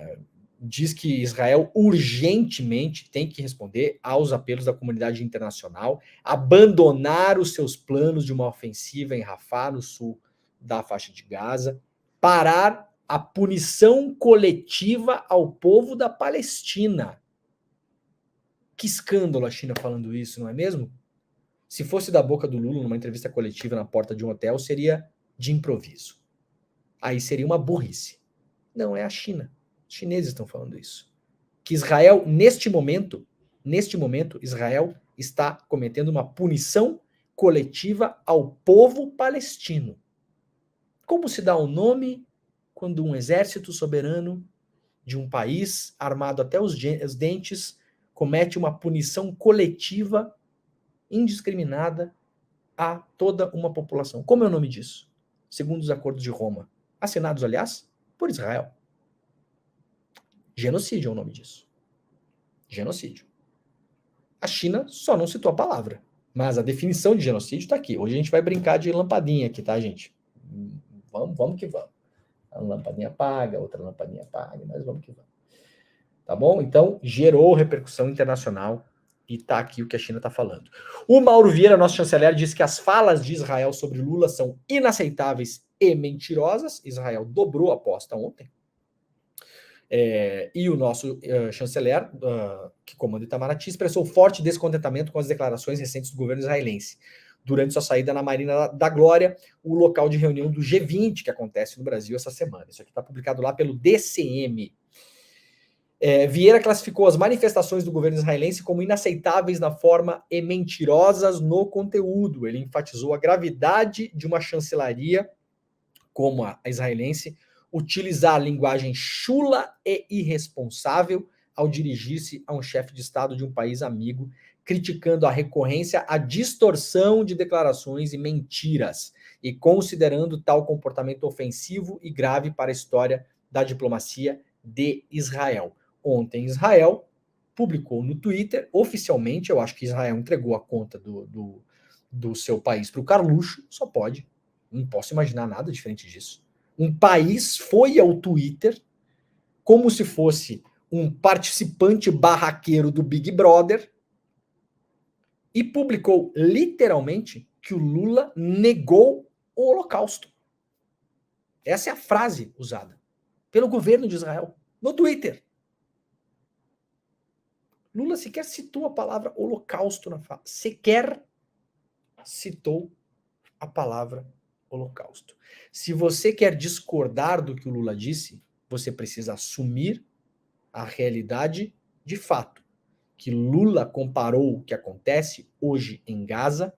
diz que Israel urgentemente tem que responder aos apelos da comunidade internacional, abandonar os seus planos de uma ofensiva em Rafah, no sul da faixa de Gaza, parar a punição coletiva ao povo da Palestina. Que escândalo a China falando isso, não é mesmo? Se fosse da boca do Lula numa entrevista coletiva na porta de um hotel, seria de improviso. Aí seria uma burrice. Não, é a China. Os chineses estão falando isso. Que Israel, neste momento, Israel está cometendo uma punição coletiva ao povo palestino. Como se dá o nome quando um exército soberano de um país, armado até os dentes, comete uma punição coletiva, indiscriminada, a toda uma população? Como é o nome disso? Segundo os acordos de Roma, assinados, aliás, por Israel. Genocídio é o nome disso. Genocídio. A China só não citou a palavra, mas a definição de genocídio está aqui. Hoje a gente vai brincar de lampadinha aqui, tá, gente? Vamos que vamos. Uma lampadinha apaga, outra lampadinha apaga, mas vamos que vamos. Tá bom? Então, gerou repercussão internacional e tá aqui o que a China está falando. O Mauro Vieira, nosso chanceler, disse que as falas de Israel sobre Lula são inaceitáveis e mentirosas. Israel dobrou a aposta ontem. E o nosso chanceler, que comanda Itamaraty, expressou forte descontentamento com as declarações recentes do governo israelense durante sua saída na Marina da Glória, o local de reunião do G20 que acontece no Brasil essa semana. Isso aqui está publicado lá pelo DCM. Vieira classificou as manifestações do governo israelense como inaceitáveis na forma e mentirosas no conteúdo. Ele enfatizou a gravidade de uma chancelaria como a israelense utilizar linguagem chula e irresponsável ao dirigir-se a um chefe de Estado de um país amigo, criticando a recorrência à distorção de declarações e mentiras, e considerando tal comportamento ofensivo e grave para a história da diplomacia de Israel. Ontem, Israel publicou no Twitter, oficialmente, eu acho que Israel entregou a conta do seu país para o Carluxo, só pode, não posso imaginar nada diferente disso. Um país foi ao Twitter como se fosse um participante barraqueiro do Big Brother e publicou literalmente que o Lula negou o Holocausto. Essa é a frase usada pelo governo de Israel no Twitter. Lula sequer citou a palavra Holocausto na fala. Sequer citou a palavra Holocausto. Se você quer discordar do que o Lula disse, você precisa assumir a realidade de fato, que Lula comparou o que acontece hoje em Gaza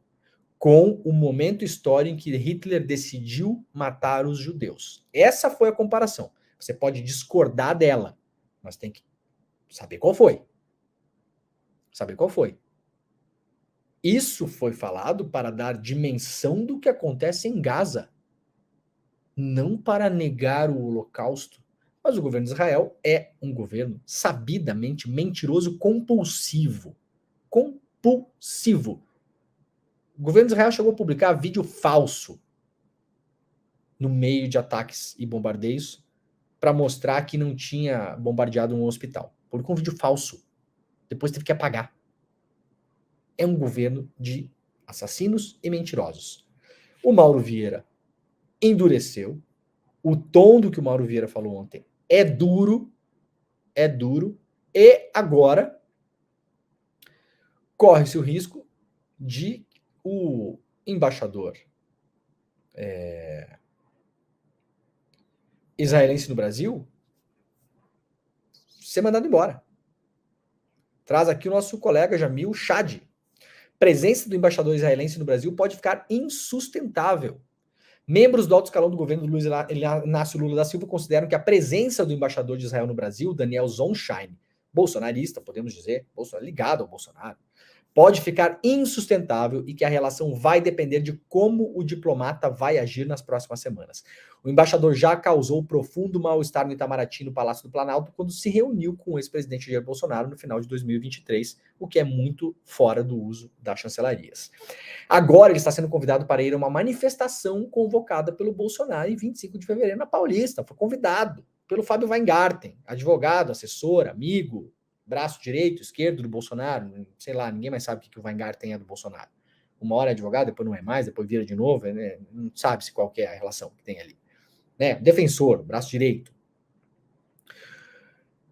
com o momento histórico em que Hitler decidiu matar os judeus. Essa foi a comparação. Você pode discordar dela, mas tem que saber qual foi. Saber qual foi. Isso foi falado para dar dimensão do que acontece em Gaza, não para negar o Holocausto. Mas o governo de Israel é um governo sabidamente mentiroso, compulsivo. Compulsivo. O governo de Israel chegou a publicar vídeo falso no meio de ataques e bombardeios para mostrar que não tinha bombardeado um hospital. Publicou um vídeo falso. Depois teve que apagar. É um governo de assassinos e mentirosos. O Mauro Vieira endureceu. O tom do que o Mauro Vieira falou ontem é duro, e agora corre-se o risco de o embaixador israelense no Brasil ser mandado embora. Traz aqui o nosso colega Jamil Chad. Presença do embaixador israelense no Brasil pode ficar insustentável. Membros do alto escalão do governo do Luiz Inácio Lula da Silva consideram que a presença do embaixador de Israel no Brasil, Daniel Zonshine, bolsonarista, podemos dizer, ligado ao Bolsonaro, pode ficar insustentável e que a relação vai depender de como o diplomata vai agir nas próximas semanas. O embaixador já causou profundo mal-estar no Itamaraty, no Palácio do Planalto, quando se reuniu com o ex-presidente Jair Bolsonaro no final de 2023, o que é muito fora do uso das chancelarias. Agora ele está sendo convidado para ir a uma manifestação convocada pelo Bolsonaro em 25 de fevereiro na Paulista. Foi convidado pelo Fábio Weingarten, advogado, assessor, amigo, braço direito, esquerdo do Bolsonaro, sei lá, ninguém mais sabe o que o Weingarten é do Bolsonaro. Uma hora é advogado, depois não é mais, depois vira de novo, né? Não sabe-se qual que é a relação que tem ali. Né? Defensor, braço direito.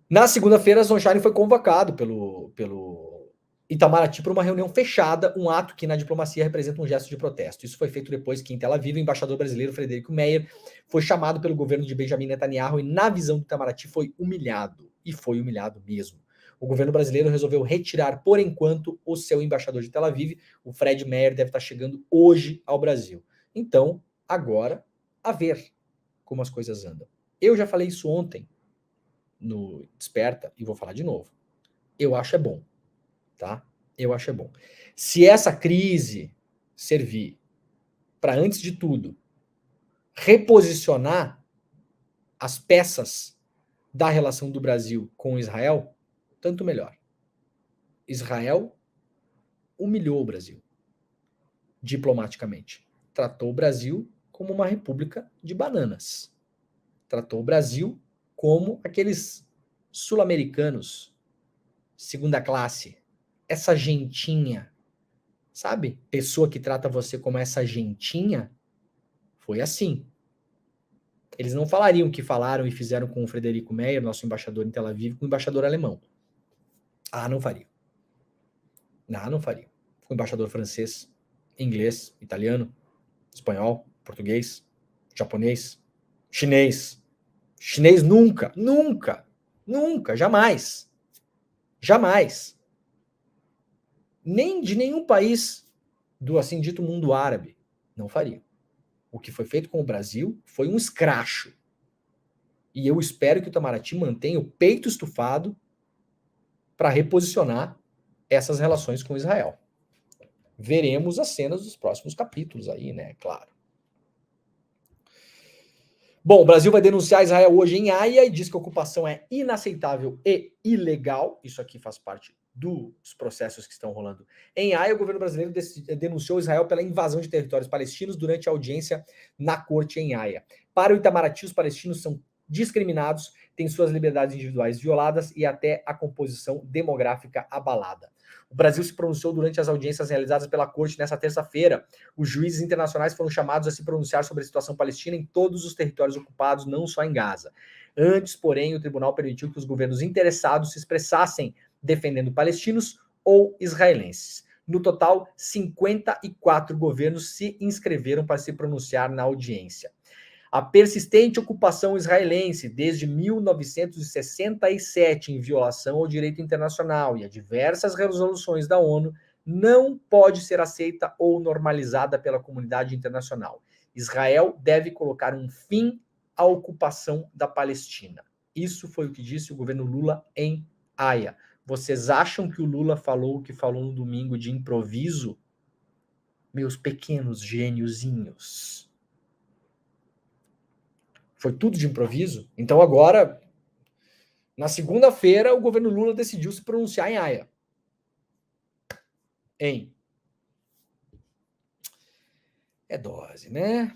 Na segunda-feira, Zonshine foi convocado pelo Itamaraty para uma reunião fechada, um ato que na diplomacia representa um gesto de protesto. Isso foi feito depois que em Tel Aviv o embaixador brasileiro Frederico Meyer foi chamado pelo governo de Benjamin Netanyahu e, na visão do Itamaraty, foi humilhado. E foi humilhado mesmo. O governo brasileiro resolveu retirar, por enquanto, o seu embaixador de Tel Aviv. O Fred Meyer deve estar chegando hoje ao Brasil. Então, agora, a ver como as coisas andam. Eu já falei isso ontem no Desperta e vou falar de novo. Eu acho é bom. Tá? Eu acho é bom. Se essa crise servir para, antes de tudo, reposicionar as peças da relação do Brasil com Israel, tanto melhor. Israel humilhou o Brasil diplomaticamente. Tratou o Brasil como uma república de bananas. Tratou o Brasil como aqueles sul-americanos, segunda classe, essa gentinha, sabe? Pessoa que trata você como essa gentinha, foi assim. Eles não falariam o que falaram e fizeram com o Frederico Meyer, nosso embaixador em Tel Aviv, com o embaixador alemão. Ah, não faria. Não faria. Com o embaixador francês, inglês, italiano, espanhol, português, japonês, chinês. Chinês nunca, nunca, nunca, jamais. Jamais. Nem de nenhum país do assim dito mundo árabe não faria. O que foi feito com o Brasil foi um escracho. E eu espero que o Itamaraty mantenha o peito estufado para reposicionar essas relações com Israel. Veremos as cenas dos próximos capítulos aí, né? Claro. Bom, o Brasil vai denunciar Israel hoje em Haia e diz que a ocupação é inaceitável e ilegal. Isso aqui faz parte dos processos que estão rolando em Haia. O governo brasileiro denunciou Israel pela invasão de territórios palestinos durante a audiência na corte em Haia. Para o Itamaraty, os palestinos são discriminados, têm suas liberdades individuais violadas e até a composição demográfica abalada. O Brasil se pronunciou durante as audiências realizadas pela corte nesta terça-feira. Os juízes internacionais foram chamados a se pronunciar sobre a situação palestina em todos os territórios ocupados, não só em Gaza. Antes, porém, o tribunal permitiu que os governos interessados se expressassem defendendo palestinos ou israelenses. No total, 54 governos se inscreveram para se pronunciar na audiência. A persistente ocupação israelense desde 1967, em violação ao direito internacional e a diversas resoluções da ONU, não pode ser aceita ou normalizada pela comunidade internacional. Israel deve colocar um fim à ocupação da Palestina. Isso foi o que disse o governo Lula em Haia. Vocês acham que o Lula falou o que falou no domingo de improviso? Meus pequenos gêniozinhos. Foi tudo de improviso? Então agora, na segunda-feira, o governo Lula decidiu se pronunciar em Haia. É dose, né?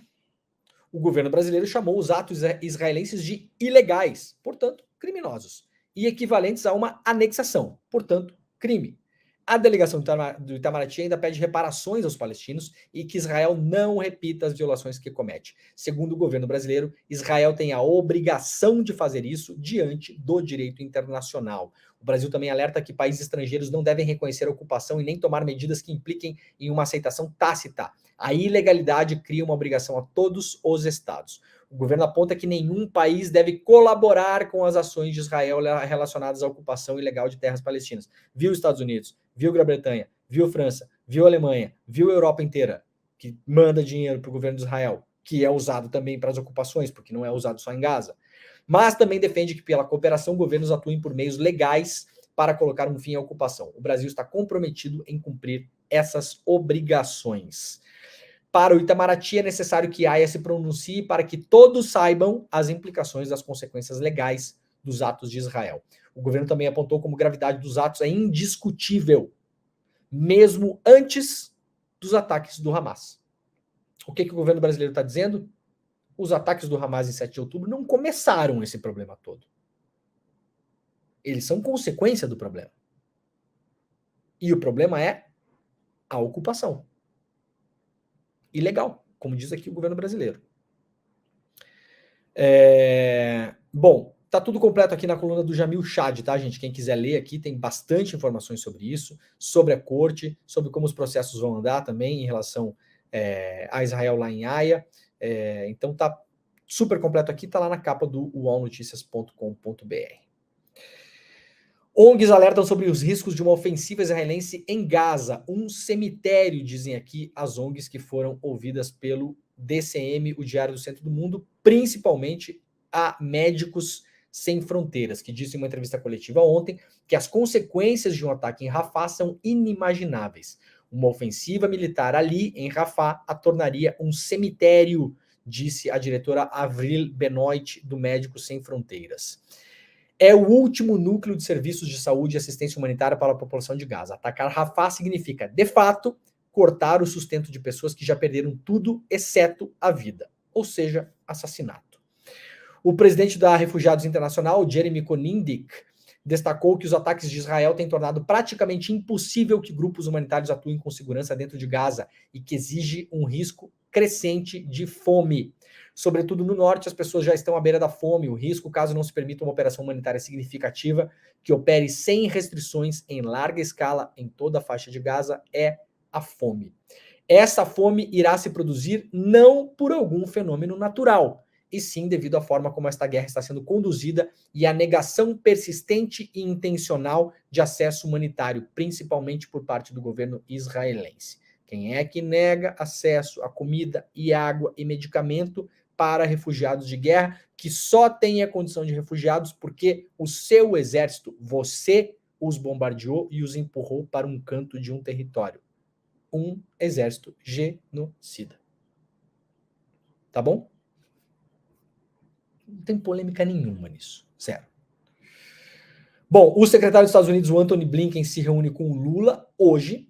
O governo brasileiro chamou os atos israelenses de ilegais, portanto, criminosos, e equivalentes a uma anexação, portanto, crime. A delegação do Itamaraty ainda pede reparações aos palestinos e que Israel não repita as violações que comete. Segundo o governo brasileiro, Israel tem a obrigação de fazer isso diante do direito internacional. O Brasil também alerta que países estrangeiros não devem reconhecer a ocupação e nem tomar medidas que impliquem em uma aceitação tácita. A ilegalidade cria uma obrigação a todos os estados. O governo aponta que nenhum país deve colaborar com as ações de Israel relacionadas à ocupação ilegal de terras palestinas. Viu Estados Unidos, viu Grã-Bretanha, viu França, viu Alemanha, viu Europa inteira, que manda dinheiro para o governo de Israel, que é usado também para as ocupações, porque não é usado só em Gaza. Mas também defende que pela cooperação governos atuem por meios legais para colocar um fim à ocupação. O Brasil está comprometido em cumprir essas obrigações. Para o Itamaraty, é necessário que a Haia se pronuncie para que todos saibam as implicações das consequências legais dos atos de Israel. O governo também apontou como gravidade dos atos é indiscutível, mesmo antes dos ataques do Hamas. O que o governo brasileiro está dizendo? Os ataques do Hamas em 7 de outubro não começaram esse problema todo. Eles são consequência do problema. E o problema é a ocupação. Ilegal, como diz aqui o governo brasileiro. Bom, Tá tudo completo aqui na coluna do Jamil Chad, tá, gente? Quem quiser ler aqui, tem bastante informações sobre isso, sobre a corte, sobre como os processos vão andar também em relação a Israel lá em Haia. Então tá super completo aqui, tá lá na capa do uolnoticias.com.br. ONGs alertam sobre os riscos de uma ofensiva israelense em Gaza. Um cemitério, dizem aqui as ONGs que foram ouvidas pelo DCM, o Diário do Centro do Mundo, principalmente a Médicos Sem Fronteiras, que disse em uma entrevista coletiva ontem que as consequências de um ataque em Rafah são inimagináveis. Uma ofensiva militar ali, em Rafah, a tornaria um cemitério, disse a diretora Avril Benoit, do Médicos Sem Fronteiras. É o último núcleo de serviços de saúde e assistência humanitária para a população de Gaza. Atacar Rafah significa, de fato, cortar o sustento de pessoas que já perderam tudo, exceto a vida, ou seja, assassinato. O presidente da Refugiados Internacional, Jeremy Konindik, destacou que os ataques de Israel têm tornado praticamente impossível que grupos humanitários atuem com segurança dentro de Gaza e que exige um risco crescente de fome. Sobretudo no norte, as pessoas já estão à beira da fome. O risco, caso não se permita uma operação humanitária significativa que opere sem restrições em larga escala em toda a faixa de Gaza, é a fome. Essa fome irá se produzir não por algum fenômeno natural, e sim devido à forma como esta guerra está sendo conduzida e à negação persistente e intencional de acesso humanitário, principalmente por parte do governo israelense. Quem é que nega acesso a comida e água e medicamento para refugiados de guerra, que só têm a condição de refugiados porque o seu exército, você, os bombardeou e os empurrou para um canto de um território? Um exército genocida. Tá bom? Não tem polêmica nenhuma nisso. Zero. Bom, o secretário dos Estados Unidos, o Antony Blinken, se reúne com o Lula hoje.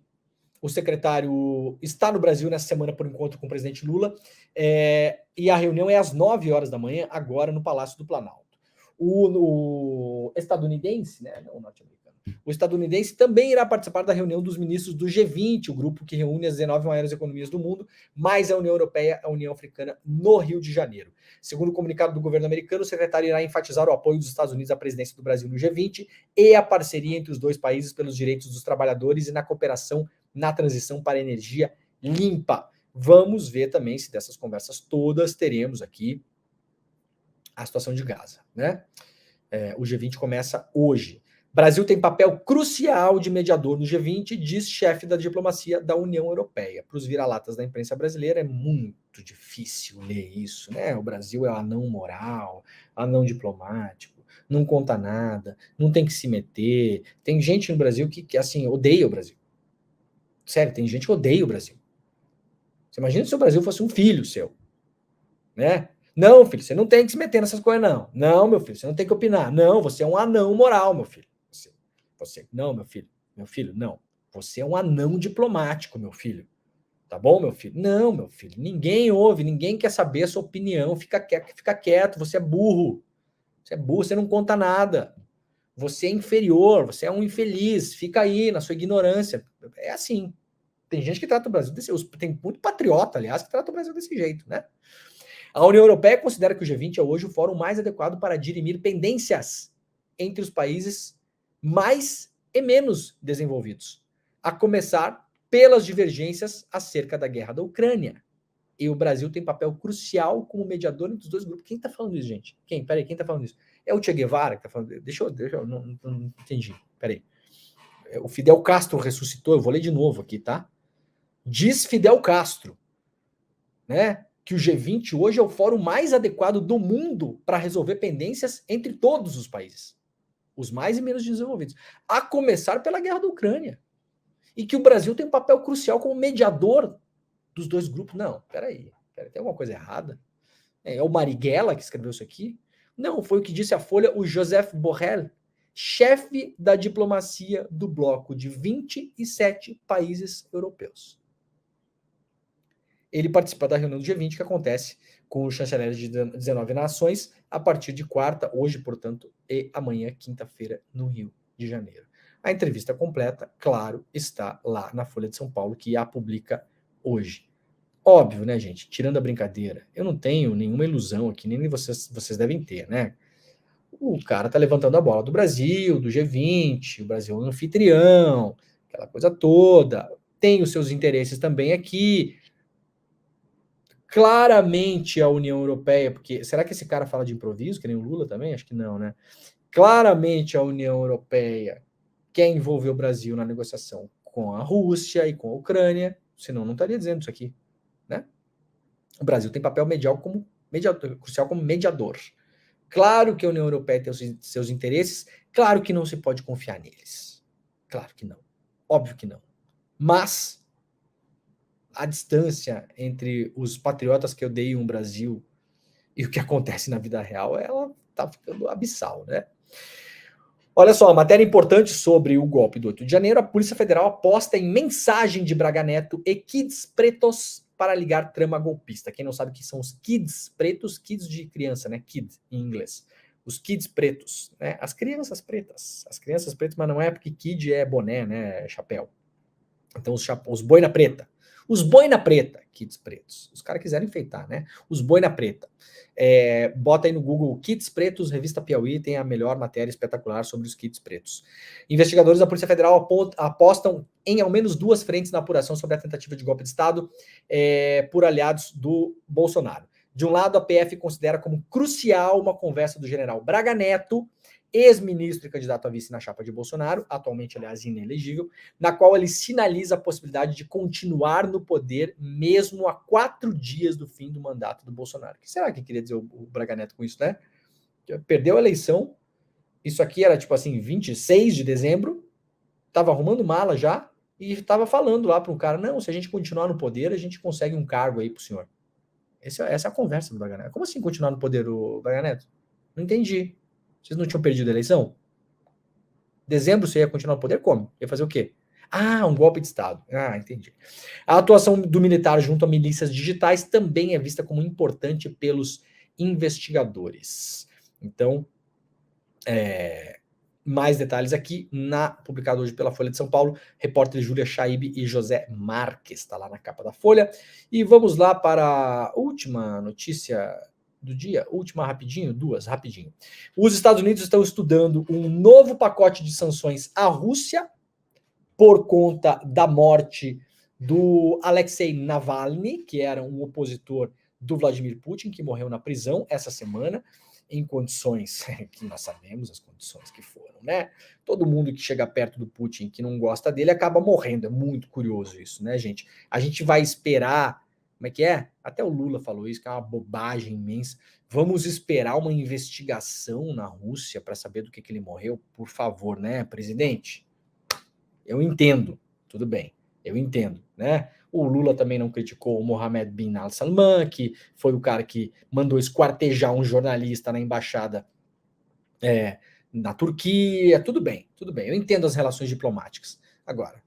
O secretário está no Brasil nessa semana por encontro com o presidente Lula. E a reunião é às 9 horas da manhã, agora no Palácio do Planalto. O estadunidense, né, não o norte-americano, o estadunidense também irá participar da reunião dos ministros do G20, o grupo que reúne as 19 maiores economias do mundo, mais a União Europeia e a União Africana, no Rio de Janeiro. Segundo o comunicado do governo americano, o secretário irá enfatizar o apoio dos Estados Unidos à presidência do Brasil no G20 e a parceria entre os dois países pelos direitos dos trabalhadores e na cooperação na transição para energia limpa. Vamos ver também se dessas conversas todas teremos aqui a situação de Gaza, né? O G20 começa hoje. Brasil tem papel crucial de mediador no G20, diz chefe da diplomacia da União Europeia. Para os vira-latas da imprensa brasileira é muito difícil ler isso, né? O Brasil é o anão moral, anão diplomático, não conta nada, não tem que se meter. Tem gente no Brasil que assim, odeia o Brasil. Sério, tem gente que odeia o Brasil. Você imagina se o Brasil fosse um filho seu, né? Não, filho, você não tem que se meter nessas coisas, não. Não, meu filho, você não tem que opinar. Não, você é um anão moral, meu filho. Não, meu filho, não. Você é um anão diplomático, meu filho. Tá bom, meu filho? Não, meu filho, ninguém ouve, ninguém quer saber a sua opinião. Fica quieto, você é burro. Você é burro, você não conta nada. Você é inferior, você é um infeliz. Fica aí na sua ignorância. É assim. Tem gente que trata o Brasil desse jeito. Tem muito patriota, aliás, que trata o Brasil desse jeito, né? A União Europeia considera que o G20 é hoje o fórum mais adequado para dirimir pendências entre os países mais e menos desenvolvidos, a começar pelas divergências acerca da guerra da Ucrânia. E o Brasil tem papel crucial como mediador entre os dois grupos. Quem está falando isso, gente? Quem? Peraí, quem está falando isso? É o Che Guevara que está falando? Deixa eu não entendi. Peraí. O Fidel Castro ressuscitou, eu vou ler de novo aqui, tá? Diz Fidel Castro, né, que o G20 hoje é o fórum mais adequado do mundo para resolver pendências entre todos os países, os mais e menos desenvolvidos, a começar pela guerra da Ucrânia. E que o Brasil tem um papel crucial como mediador dos dois grupos. Não, peraí, tem alguma coisa errada? É o Marighella que escreveu isso aqui? Não, foi o que disse a Folha o Joseph Borrell, chefe da diplomacia do bloco de 27 países europeus. Ele participa da reunião do G20 que acontece com os chanceleres de 19 nações a partir de quarta, hoje, portanto, e amanhã, quinta-feira, no Rio de Janeiro. A entrevista completa, claro, está lá na Folha de São Paulo, que a publica hoje. Óbvio, né, gente? Tirando a brincadeira, eu não tenho nenhuma ilusão aqui, nem vocês devem ter, né? o cara tá levantando a bola do Brasil, do G20, o Brasil é um anfitrião, aquela coisa toda, tem os seus interesses também aqui. Claramente a União Europeia, porque será que esse cara fala de improviso, que nem o Lula também? Acho que não, né? Claramente a União Europeia quer envolver o Brasil na negociação com a Rússia e com a Ucrânia, senão não estaria dizendo isso aqui, né? O Brasil tem papel crucial como mediador. Claro que a União Europeia tem os seus interesses, claro que não se pode confiar neles. Claro que não. Óbvio que não. Mas a distância entre os patriotas que odeiam o Brasil e o que acontece na vida real, ela tá ficando abissal, né? Olha só, matéria importante sobre o golpe do 8 de janeiro. A Polícia Federal aposta em mensagem de Braga Neto e kids pretos para ligar trama golpista. Quem não sabe o que são os kids pretos, kids de criança, né? Kid em inglês. Os kids pretos, né? As crianças pretas. As crianças pretas, mas não é porque kid é boné, né? Chapéu. Então os boina preta. Os boina preta, kids pretos. Os caras quiserem enfeitar, né? Os boina preta. Bota aí no Google Kids Pretos, Revista Piauí, tem a melhor matéria espetacular sobre os kids pretos. Investigadores da Polícia Federal apostam em ao menos 2 frentes na apuração sobre a tentativa de golpe de Estado por aliados do Bolsonaro. De um lado, a PF considera como crucial uma conversa do general Braga Neto, ex-ministro e candidato a vice na chapa de Bolsonaro, atualmente, aliás, inelegível, na qual ele sinaliza a possibilidade de continuar no poder mesmo a 4 dias do fim do mandato do Bolsonaro. O que será que queria dizer o Braga Neto com isso, né? Perdeu a eleição, isso aqui era tipo assim, 26 de dezembro, estava arrumando mala já e estava falando lá para um cara, não, se a gente continuar no poder, a gente consegue um cargo aí pro senhor. Essa é a conversa do Braga Neto. Como assim continuar no poder, o Braga Neto? Não entendi. Vocês não tinham perdido a eleição? Dezembro você ia continuar no poder? Como? Ia fazer o quê? Ah, um golpe de Estado. Ah, entendi. A atuação do militar junto a milícias digitais também é vista como importante pelos investigadores. Então, mais detalhes aqui, publicado hoje pela Folha de São Paulo, repórteres Júlia Chaib e José Marques, está lá na capa da Folha. E vamos lá para a última notícia do dia, última rapidinho, 2, rapidinho. Os Estados Unidos estão estudando um novo pacote de sanções à Rússia por conta da morte do Alexei Navalny, que era um opositor do Vladimir Putin, que morreu na prisão essa semana, em condições que nós sabemos as condições que foram, né? Todo mundo que chega perto do Putin, que não gosta dele, acaba morrendo. É muito curioso isso, né, gente? A gente vai esperar. Como é que é? Até o Lula falou isso, que é uma bobagem imensa. Vamos esperar uma investigação na Rússia para saber do que ele morreu? Por favor, né, presidente? Eu entendo, tudo bem, eu entendo, né? O Lula também não criticou o Mohammed bin Salman, que foi o cara que mandou esquartejar um jornalista na embaixada na Turquia. Tudo bem, eu entendo as relações diplomáticas. Agora,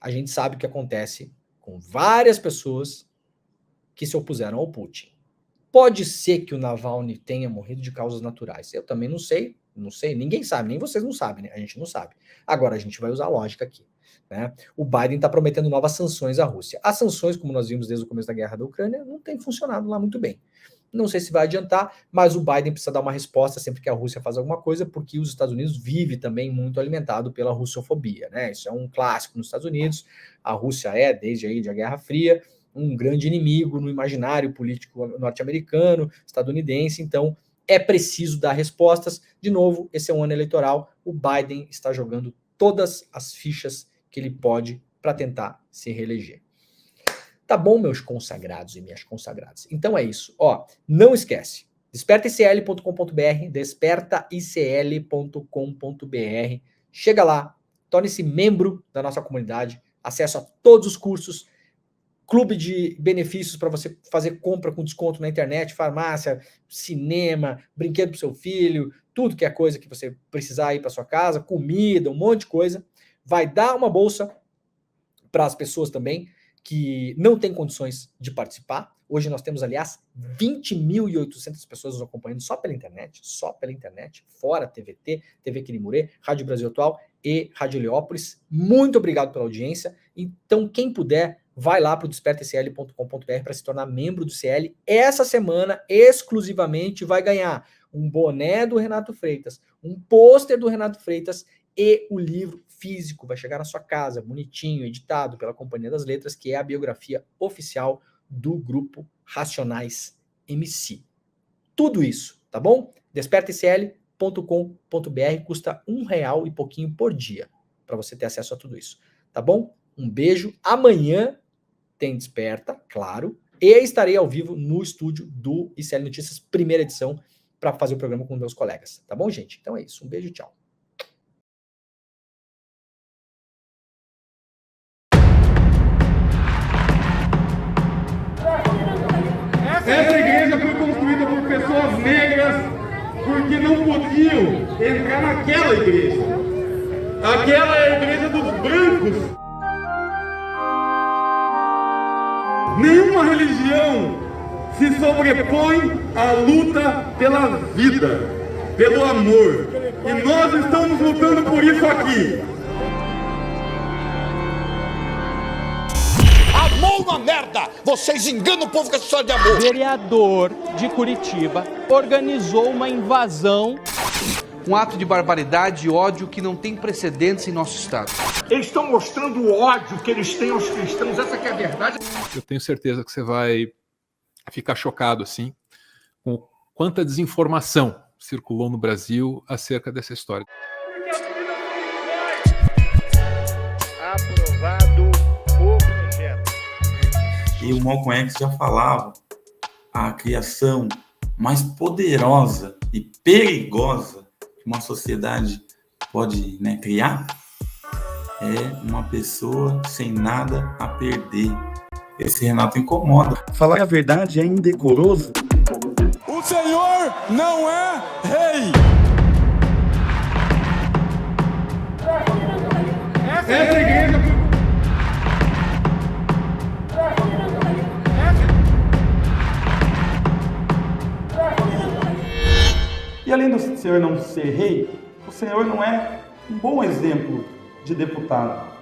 a gente sabe o que acontece com várias pessoas que se opuseram ao Putin. Pode ser que o Navalny tenha morrido de causas naturais. Eu também não sei, ninguém sabe, nem vocês não sabem, né? A gente não sabe. Agora a gente vai usar a lógica aqui, né? O Biden está prometendo novas sanções à Rússia. As sanções, como nós vimos desde o começo da guerra da Ucrânia, não tem funcionado lá muito bem. Não sei se vai adiantar, mas o Biden precisa dar uma resposta sempre que a Rússia faz alguma coisa, porque os Estados Unidos vive também muito alimentado pela russofobia, né? Isso é um clássico nos Estados Unidos. A Rússia desde aí a Guerra Fria, um grande inimigo no imaginário político norte-americano, estadunidense. Então, é preciso dar respostas. De novo, esse é um ano eleitoral. O Biden está jogando todas as fichas que ele pode para tentar se reeleger. Tá bom, meus consagrados e minhas consagradas? Então é isso. Ó, não esquece. Despertaicl.com.br, despertaicl.com.br. Chega lá, torne-se membro da nossa comunidade, acesso a todos os cursos, clube de benefícios para você fazer compra com desconto na internet, farmácia, cinema, brinquedo para o seu filho, tudo que é coisa que você precisar ir para sua casa, comida, um monte de coisa. Vai dar uma bolsa para as pessoas também que não têm condições de participar. Hoje nós temos, aliás, 20.800 pessoas nos acompanhando só pela internet, fora TVT, TV Quirimurê, Rádio Brasil Atual e Rádio Heliópolis. Muito obrigado pela audiência. Então, quem puder, vai lá para o despertaicl.com.br para se tornar membro do CL. Essa semana, exclusivamente, vai ganhar um boné do Renato Freitas, um pôster do Renato Freitas e o livro físico. Vai chegar na sua casa, bonitinho, editado pela Companhia das Letras, que é a biografia oficial do grupo Racionais MC. Tudo isso, tá bom? despertacl.com.br, custa R$1 e pouquinho por dia para você ter acesso a tudo isso, tá bom? Um beijo. Amanhã tem Desperta, claro, e estarei ao vivo no estúdio do ICL Notícias, primeira edição, para fazer o programa com meus colegas, tá bom, gente? Então é isso, um beijo e tchau. Essa igreja foi construída por pessoas negras porque não podiam entrar naquela igreja. Aquela é a igreja dos brancos. Nenhuma religião se sobrepõe à luta pela vida, pelo amor. E nós estamos lutando por isso aqui. Amor uma merda! Vocês enganam o povo com essa história de amor. O vereador de Curitiba organizou uma invasão. Um ato de barbaridade e ódio que não tem precedentes em nosso estado. Eles estão mostrando o ódio que eles têm aos cristãos, essa que é a verdade. Eu tenho certeza que você vai ficar chocado, assim, com quanta desinformação circulou no Brasil acerca dessa história. Aprovado o projeto. E o Malcolm X já falava, a criação mais poderosa e perigosa que uma sociedade pode, criar é uma pessoa sem nada a perder. Esse Renato incomoda. Falar a verdade é indecoroso. O Senhor não é rei. Essa igreja E além do senhor não ser rei, o senhor não é um bom exemplo de deputado.